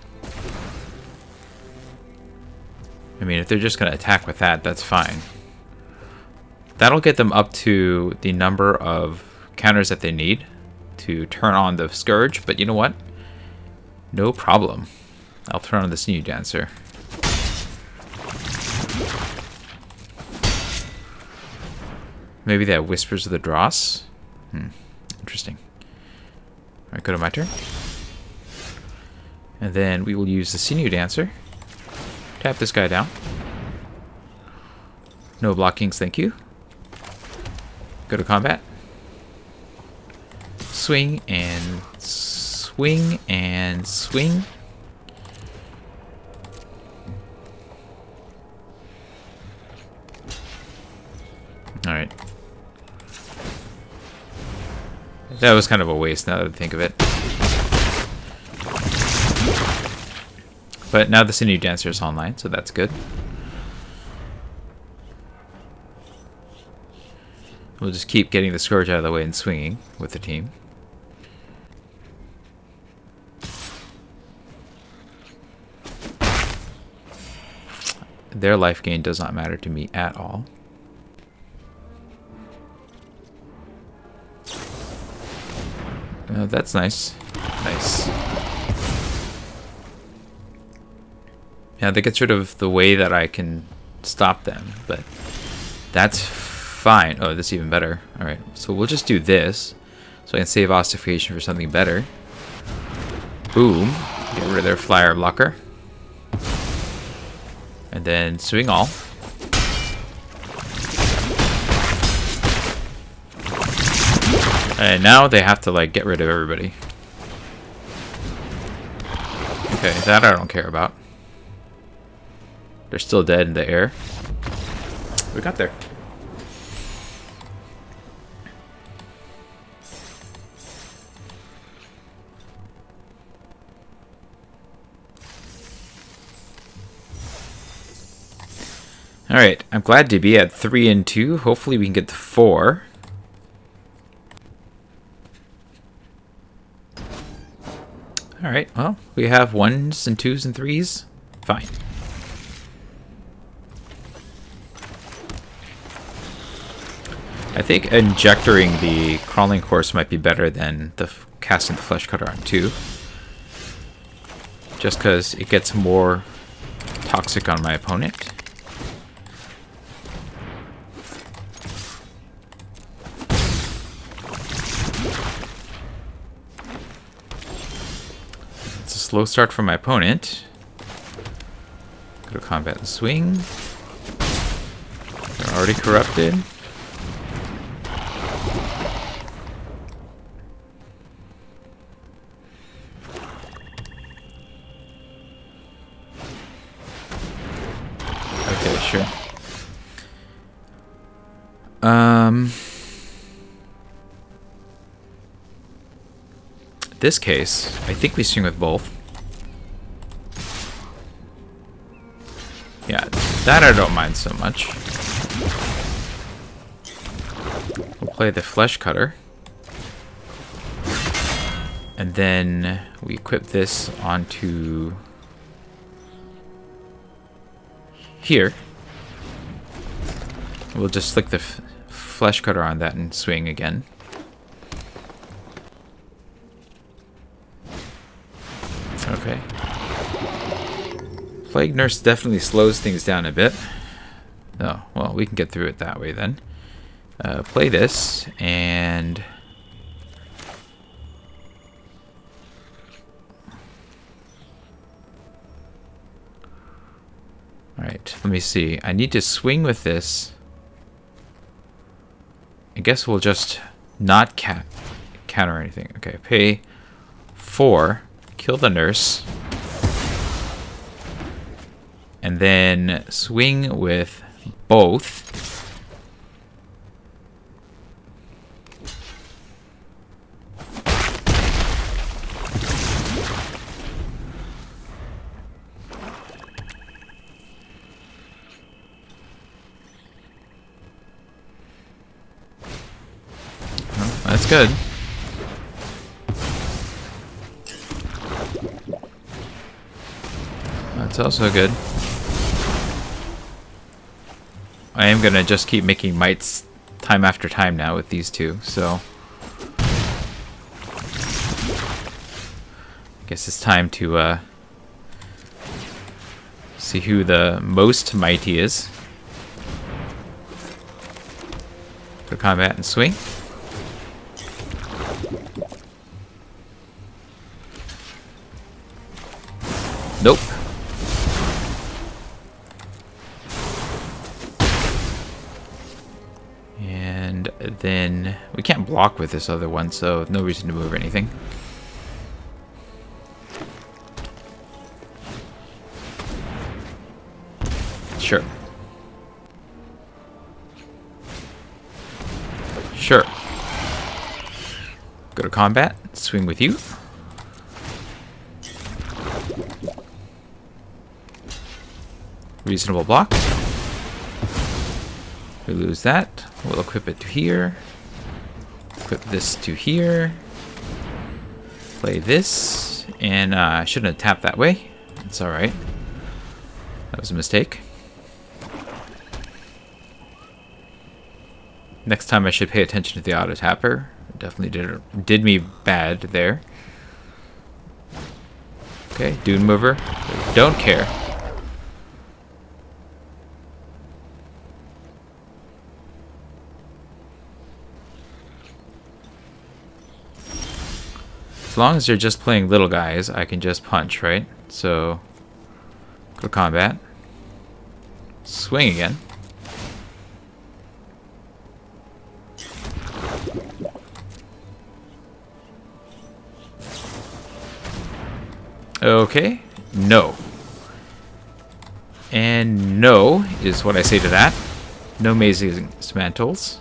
I mean, if they're just going to attack with that, that's fine. That'll get them up to the number of counters that they need to turn on the Scourge, but you know what? No problem. I'll turn on the Sinew Dancer. Maybe they have Whispers of the Dross? Interesting. Alright, go to my turn. And then we will use the Sinew Dancer. Tap this guy down. No blockings, thank you. Go to combat. Swing and swing and swing. Alright. That was kind of a waste now that I think of it. But now the Sinew Dancer is online, so that's good. We'll just keep getting the Scourge out of the way and swinging with the team. Their life gain does not matter to me at all. That's nice. Nice. Yeah, that gets rid of the way that I can stop them, but that's fine. Oh, that's even better. Alright, so we'll just do this, so I can save Ossification for something better. Boom. Get rid of their flyer blocker. And then swing all. And now they have to, like, get rid of everybody. Okay, that I don't care about. They're still dead in the air. We got there. Alright, I'm glad to be at 3 and 2. Hopefully we can get to 4. Alright, well, we have 1s and 2s and 3s. Fine. I think injectoring the Crawling Course might be better than the casting the Flesh Cutter on 2. Just because it gets more toxic on my opponent. It's a slow start for my opponent. Go to combat and swing. They're already corrupted. Sure. This case, I think we swing with both. Yeah, that I don't mind so much. We'll play the Flesh Cutter. And then we equip this onto here. We'll just flick the Flesh Cutter on that and swing again. Okay. Plague Nurse definitely slows things down a bit. Oh, well, we can get through it that way then. Play this, and alright, let me see. I need to swing with this. I guess we'll just not counter anything. Okay, pay 4, kill the nurse, and then swing with both. That's good. That's also good. I am gonna just keep making mites time after time now with these two, so Guess it's time to see who the most mighty is. Go to combat and swing. Nope. And then we can't block with this other one, so no reason to move or anything. Sure. Sure. Go to combat, swing with you. Reasonable block. We lose that. We'll equip it to here. Equip this to here. Play this. And I shouldn't have tapped that way. It's alright. That was a mistake. Next time I should pay attention to the auto tapper. It definitely did me bad there. Okay, Dune Mover. Don't care. As long as they're just playing little guys, I can just punch, right? So, go to combat. Swing again. Okay, no. And no is what I say to that. No amazing mantles.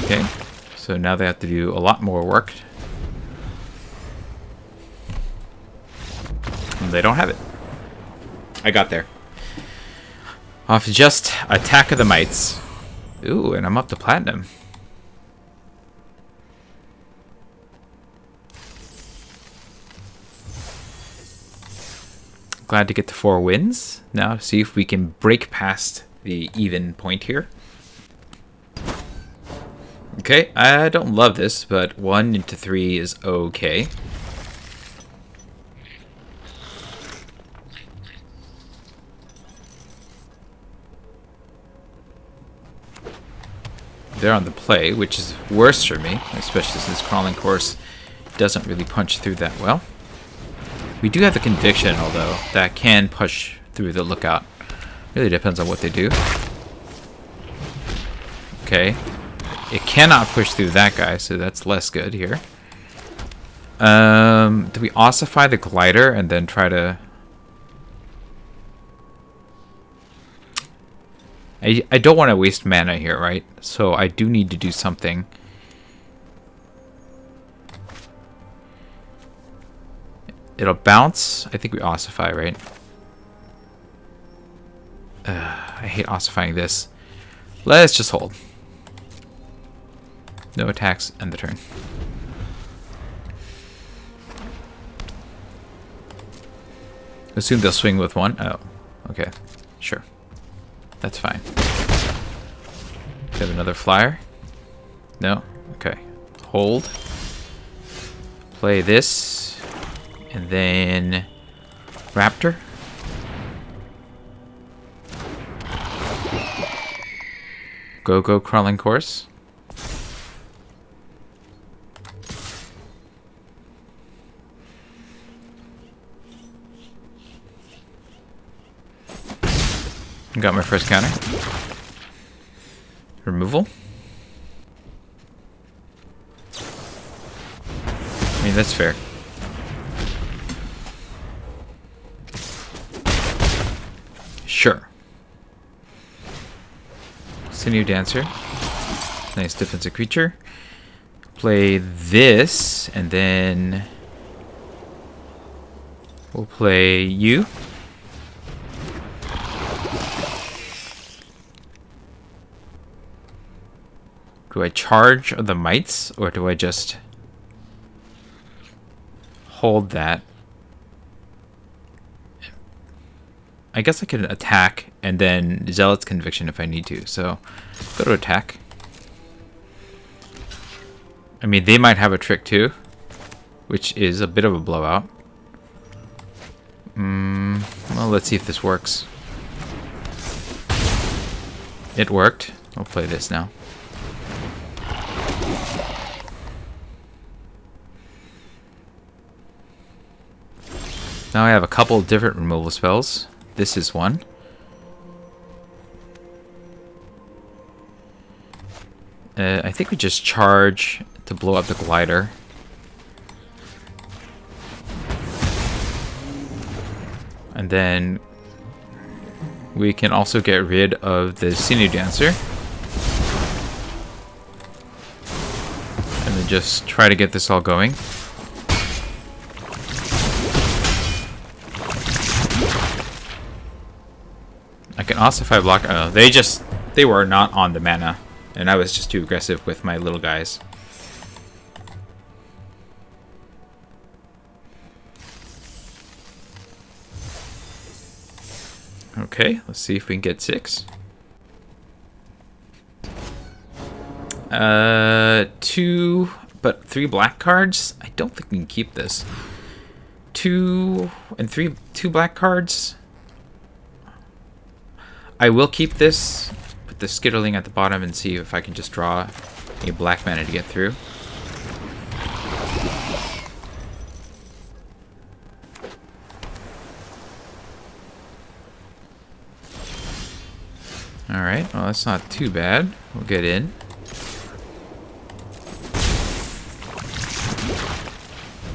Okay, so now they have to do a lot more work. And they don't have it. I got there. Off just Attack of the Mites. Ooh, and I'm up to platinum. Glad to get the 4 wins. Now see if we can break past the even point here. Okay, I don't love this, but 1 into 3 is okay. They're on the play, which is worse for me, especially since Crawling Course doesn't really punch through that well. We do have the Conviction, although, that can push through the Lookout. Really depends on what they do. Okay. It cannot push through that guy, so that's less good here. Do we ossify the Glider and then try to... I don't want to waste mana here, right? So I do need to do something. It'll bounce. I think we ossify, right? I hate ossifying this. Let's just hold. No attacks, end the turn. Assume they'll swing with 1. Oh, okay. Sure. That's fine. Have another flyer? No? Okay. Hold. Play this. And then... Raptor. Go Crawling Course. Got my first counter. Removal. I mean, that's fair. Sure. Sinew Dancer. Nice defensive creature. Play this, and then we'll play you. Do I charge the mites, or do I just hold that? I guess I could attack and then Zealot's Conviction if I need to. So go to attack. I mean, they might have a trick too, which is a bit of a blowout. Well, let's see if this works. It worked. I'll play this now. Now I have a couple different removal spells. This is one. I think we just charge to blow up the glider. And then we can also get rid of the Sinew Dancer. And then just try to get this all going. I can ossify block. Oh, they were not on the mana. And I was just too aggressive with my little guys. Okay, let's see if we can get 6. 2, but 3 black cards? I don't think we can keep this. 2 and 3, 2 black cards. I will keep this, put the Skitterling at the bottom and see if I can just draw a black mana to get through. Alright, well that's not too bad. We'll get in.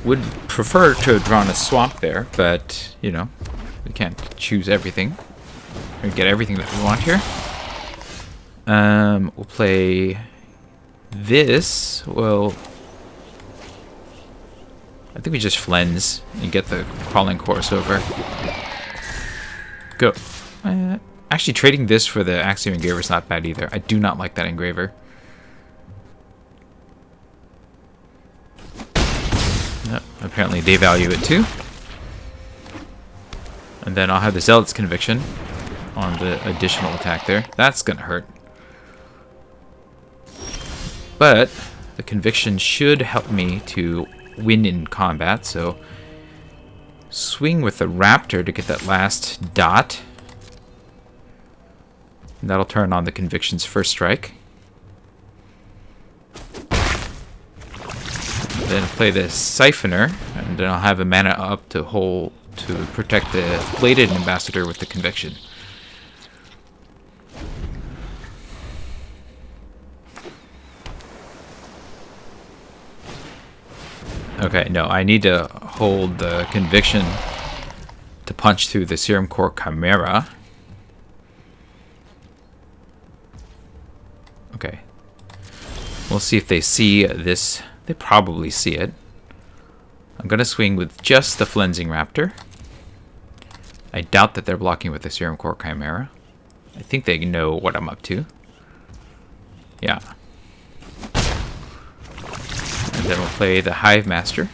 Would prefer to have drawn a swamp there, but, you know, we can't choose everything. We get everything that we want here. We'll play this. Well, I think we just Flens and get the Crawling Course over. Go. Actually, trading this for the Axiom Engraver is not bad either. I do not like that Engraver. Yep, apparently they value it too. And then I'll have the Zealot's Conviction on the additional attack there. That's gonna hurt. But the Conviction should help me to win in combat, so swing with the Raptor to get that last dot. And that'll turn on the Conviction's first strike. Then play the Siphoner, and then I'll have a mana up to hold to protect the Bladed Ambassador with the Conviction. Okay, no, I need to hold the Conviction to punch through the Serum Core Chimera. Okay. We'll see if they see this. They probably see it. I'm going to swing with just the Flensing Raptor. I doubt that they're blocking with the Serum Core Chimera. I think they know what I'm up to. Yeah. And then we'll play the Hive Master.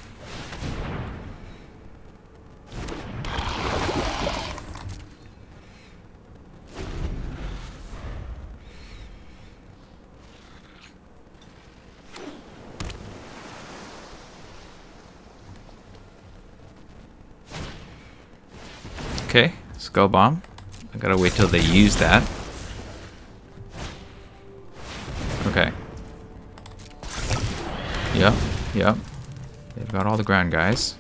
Okay, Skull Bomb. I gotta wait till they use that. Okay. Yep, yep. They've got all the ground guys.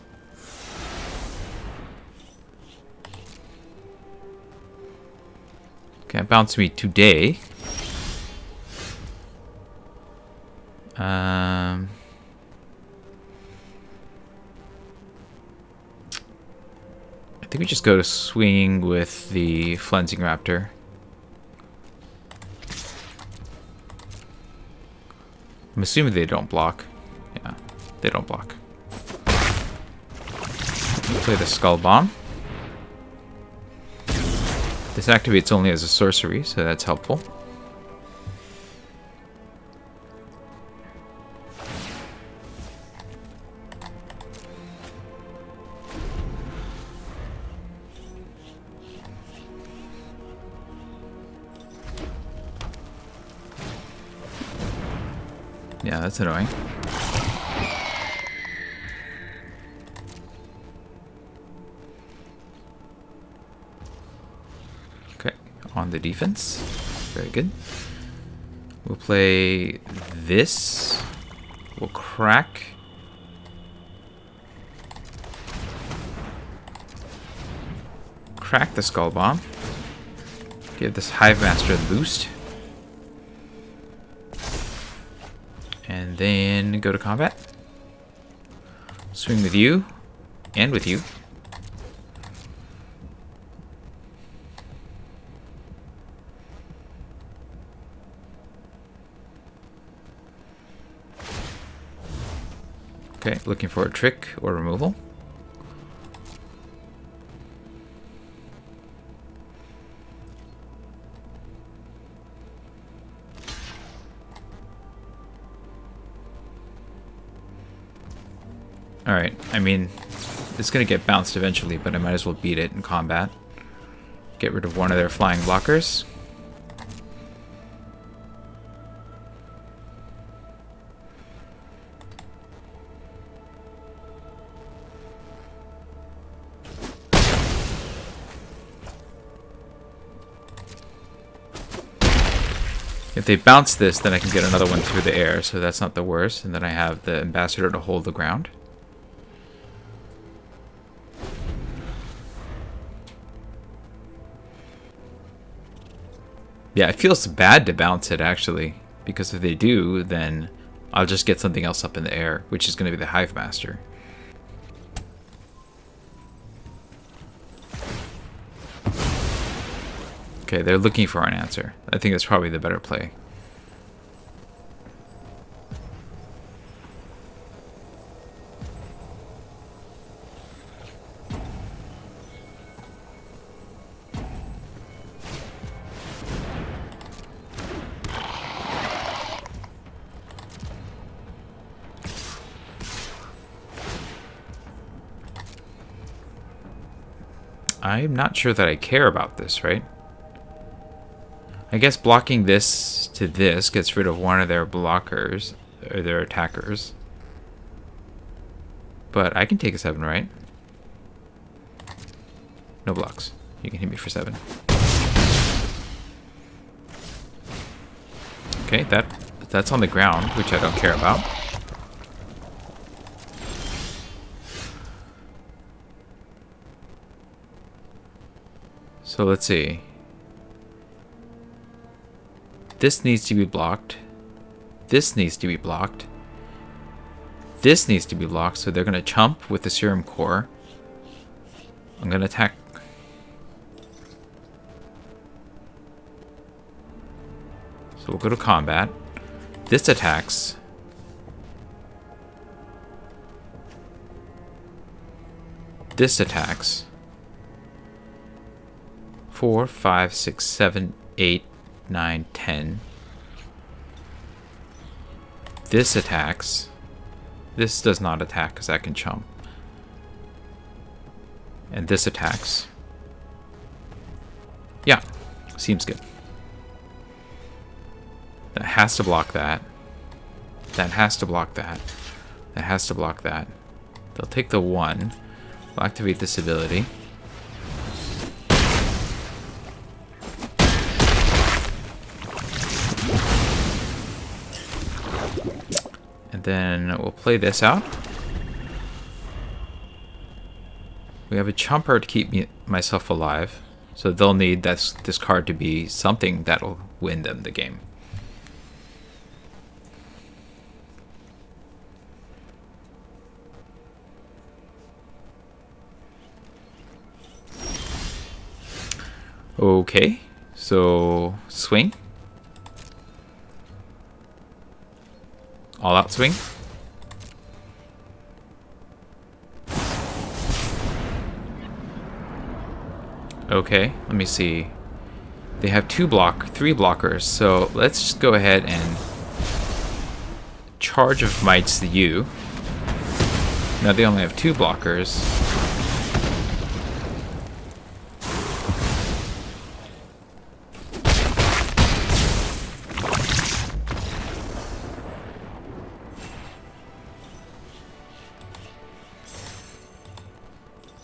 Can't bounce me today. I think we just go to swing with the Flensing Raptor. I'm assuming they don't block. Yeah, they don't block. We'll play the Skull Bomb. This activates only as a sorcery, so that's helpful. Yeah, that's annoying. Okay, on the defense. Very good. We'll play this. We'll crack. Crack the Skull Bomb. Give this Hive Master the boost. And then go to combat. Swing with you. And with you. Okay, looking for a trick or removal. Alright, I mean, it's going to get bounced eventually, but I might as well beat it in combat. Get rid of one of their flying blockers. If they bounce this, then I can get another one through the air, so that's not the worst. And then I have the Ambassador to hold the ground. Yeah, it feels bad to bounce it, actually. Because if they do, then I'll just get something else up in the air, which is going to be the Hive Master. Okay, they're looking for an answer. I think that's probably the better play. I'm not sure that I care about this, right? I guess blocking this to this gets rid of one of their blockers, or their attackers. But I can take a 7, right? No blocks. You can hit me for 7. Okay, that's on the ground, which I don't care about. So let's see. This needs to be blocked. This needs to be blocked. This needs to be blocked, so they're going to chump with the Serum Core. I'm going to attack. So we'll go to combat. This attacks. This attacks. 4, 5, 6, 7, 8, 9, 10. This attacks. This does not attack because I can chump. And this attacks. Yeah, seems good. That has to block that. That has to block that. That has to block that. They'll take the 1. We'll activate this ability. Then we'll play this out. We have a chumper to keep myself alive, so they'll need this card to be something that'll win them the game. Okay, so swing. All out swing. Okay, let me see. They have 3 blockers, so let's just go ahead and charge of Mites the U. Now they only have 2 blockers.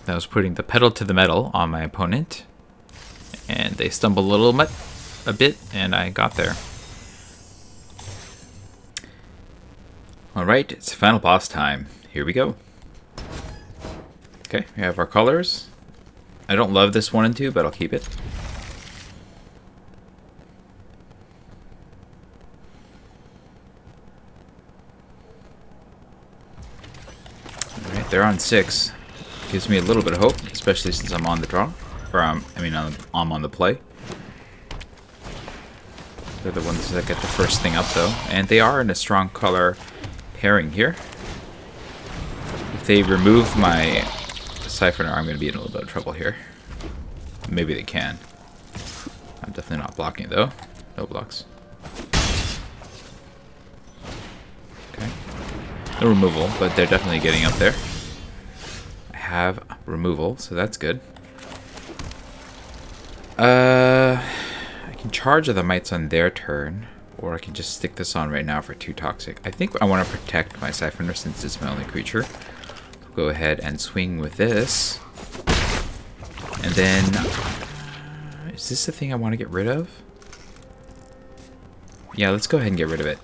That was putting the pedal to the metal on my opponent. And they stumbled a bit, and I got there. Alright, it's final boss time. Here we go. Okay, we have our colors. I don't love this 1 and 2, but I'll keep it. Alright, they're on 6. Gives me a little bit of hope, especially since I'm on the draw. Or I'm on the play. They're the ones that get the first thing up, though. And they are in a strong color pairing here. If they remove my Siphoner, I'm going to be in a little bit of trouble here. Maybe they can. I'm definitely not blocking, though. No blocks. Okay. No removal, but they're definitely getting up there. I have removal, so that's good. I can charge the mites on their turn, or I can just stick this on right now for 2 toxic. I think I want to protect my Siphoner since it's my only creature. I'll go ahead and swing with this. And then, is this the thing I want to get rid of? Yeah, let's go ahead and get rid of it.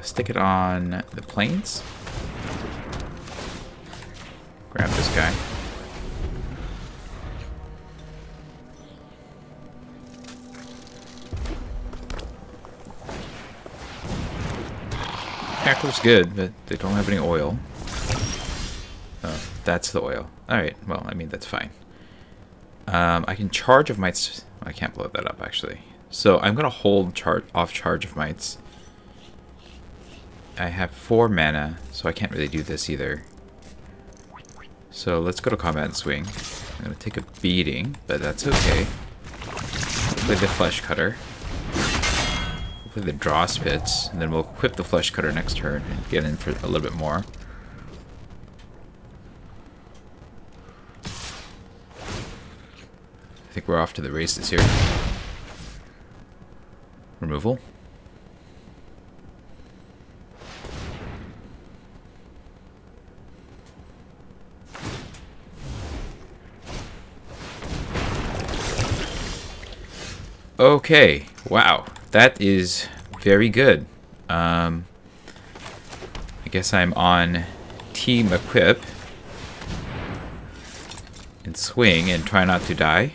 Stick it on the plains. Grab this guy. Tackler's good, but they don't have any oil. Oh, that's the oil. Alright, well, I mean, that's fine. I can charge of mites. I can't blow that up, actually. So I'm going to hold off charge of mites. I have 4 mana, so I can't really do this either. So let's go to combat and swing. I'm going to take a beating, but that's okay. Play the Flesh Cutter. Play the Draw Spits, and then we'll equip the Flesh Cutter next turn and get in for a little bit more. I think we're off to the races here. Removal. Okay, wow, that is very good. I guess I'm on team equip and swing and try not to die.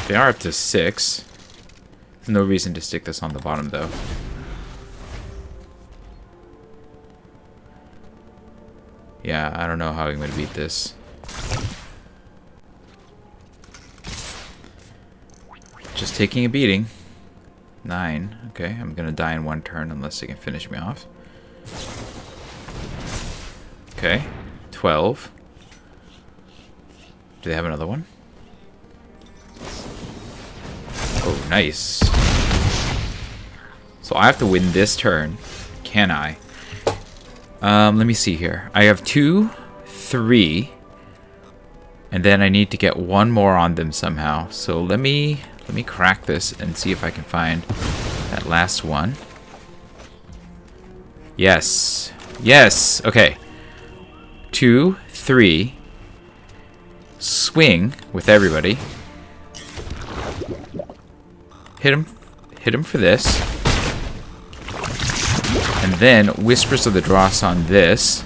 They are up to 6. There's no reason to stick this on the bottom, though. Yeah, I don't know how I'm going to beat this. Just taking a beating. 9. Okay, I'm going to die in 1 turn unless they can finish me off. Okay, 12. Do they have another one? Oh, nice. So I have to win this turn. Can I? Let me see here. I have 2, 3, and then I need to get 1 more on them somehow. So let me crack this and see if I can find that last one. Yes. Yes. Okay. 2, 3. Swing with everybody. Hit him for this. And then Whispers of the Dross on this.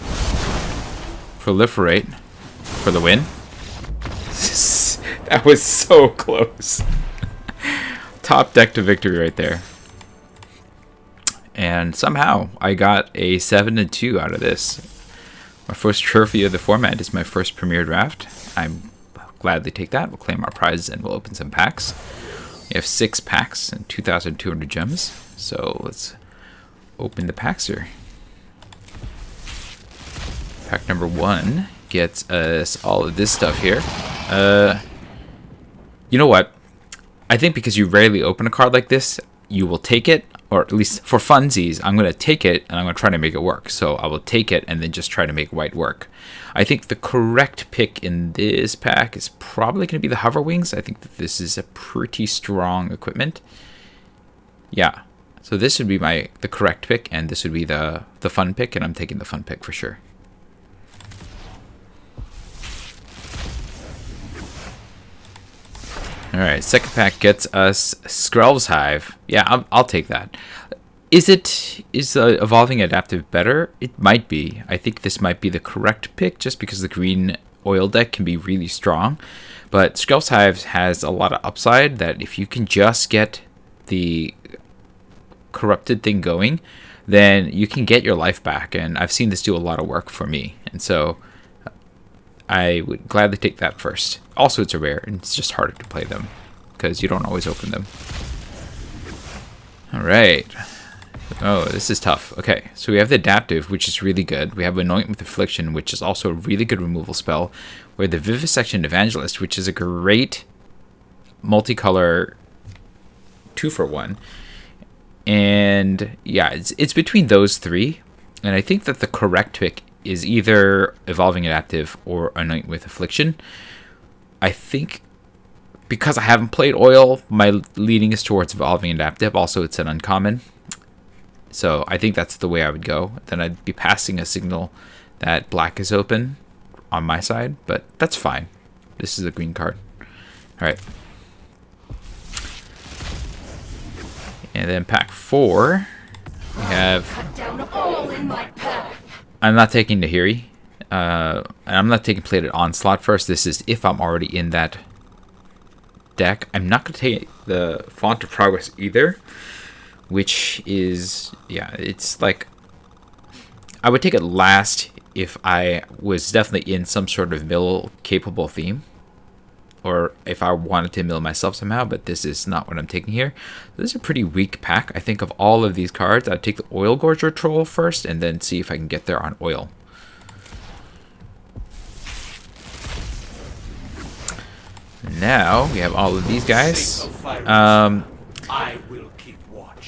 Proliferate for the win. That was so close. Top deck to victory right there. And somehow I got a 7-2 out of this. My first trophy of the format is my first Premier Draft. I'm gladly take that. We'll claim our prizes and we'll open some packs. We have 6 packs and 2,200 gems. So let's open the packs here. Pack number 1 gets us all of this stuff here. You know what? I think because you rarely open a card like this, you will take it, or at least for funsies, I'm going to take it and I'm going to try to make it work. So I will take it and then just try to make white work. I think the correct pick in this pack is probably going to be the Hover Wings. I think that this is a pretty strong equipment. Yeah, So this would be the correct pick, and this would be the fun pick, and I'm taking the fun pick for sure. All right, second pack gets us Skrelv's Hive. Yeah, I'll take that. Is Evolving Adaptive better? It might be. I think this might be the correct pick just because the green oil deck can be really strong. But Skrelv's Hive has a lot of upside that if you can just get the corrupted thing going, then you can get your life back. And I've seen this do a lot of work for me. And so I would gladly take that first. Also, it's a rare, and it's just harder to play them because you don't always open them. All right. Oh, this is tough. Okay, so we have the Adaptive, which is really good. We have Anoint with Affliction, which is also a really good removal spell. We have the Vivisection Evangelist, which is a great multicolor 2-for-1. And yeah, it's between those three. And I think that the correct pick is either Evolving Adaptive or Anoint with Affliction. I think because I haven't played Oil, my leaning is towards Evolving Adaptive. Also, it's an uncommon. So I think that's the way I would go. Then I'd be passing a signal that black is open on my side, but that's fine. This is a green card. All right. And then pack 4, we have... I'm not taking Nahiri. And I'm not taking Plated Onslaught first. This is if I'm already in that deck. I'm not going to take the Font of Progress either, which is, yeah, it's like, I would take it last if I was definitely in some sort of mill-capable theme, or if I wanted to mill myself somehow, but this is not what I'm taking here. This is a pretty weak pack. I think of all of these cards, I'd take the Oil Gorger Troll first, and then see if I can get there on Oil. Now, we have all of these guys.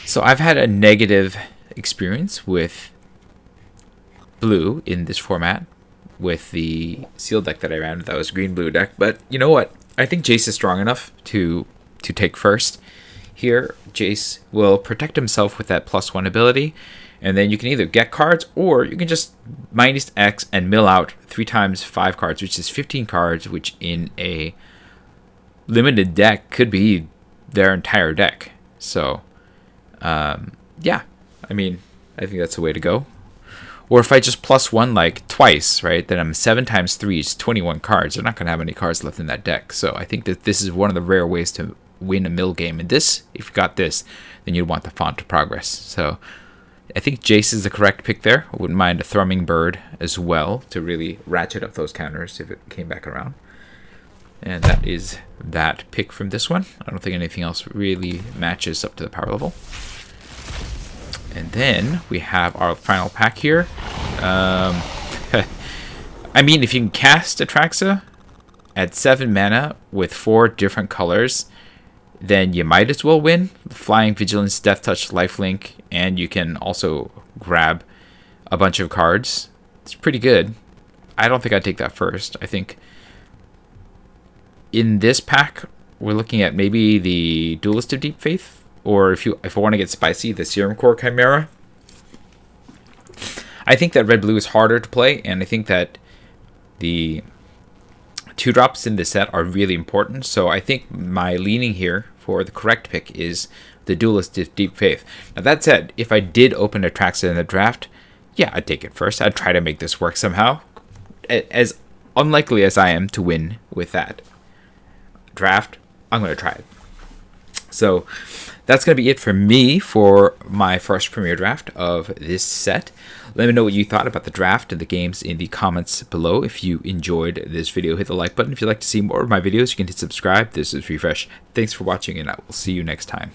So I've had a negative experience with blue in this format with the sealed deck that I ran. That was green-blue deck. But you know what? I think Jace is strong enough to take first. Here, Jace will protect himself with that +1 ability. And then you can either get cards, or you can just minus X and mill out 3 times 5 cards, which is 15 cards, which in a limited deck could be their entire deck. So, yeah, I mean, I think that's the way to go. Or if I just +1 like twice, right, then I'm 7 times 3 is 21 cards. They're not going to have any cards left in that deck. So I think that this is one of the rare ways to win a mill game. And this, if you got this, then you'd want the Font of Progress. So I think Jace is the correct pick there. I wouldn't mind a Thrumming Bird as well to really ratchet up those counters if it came back around. And that is that pick from this one. I don't think anything else really matches up to the power level. And then we have our final pack here. I mean, if you can cast Atraxa at 7 mana with 4 different colors, then you might as well win. Flying, Vigilance, Death Touch, Lifelink, and you can also grab a bunch of cards. It's pretty good. I don't think I'd take that first. I think in this pack, we're looking at maybe the Duelist of Deep Faith. Or if I want to get spicy, the Serum Core Chimera. I think that red-blue is harder to play, and I think that the 2-drops in this set are really important. So I think my leaning here for the correct pick is the Duelist of Deep Faith. Now that said, if I did open Atraxa in the draft, yeah, I'd take it first. I'd try to make this work somehow. As unlikely as I am to win with that draft, I'm going to try it. So that's going to be it for me for my first Premier Draft of this set. Let me know what you thought about the draft and the games in the comments below. If you enjoyed this video, hit the like button. If you'd like to see more of my videos, you can hit subscribe. This is Refresh. Thanks for watching, and I will see you next time.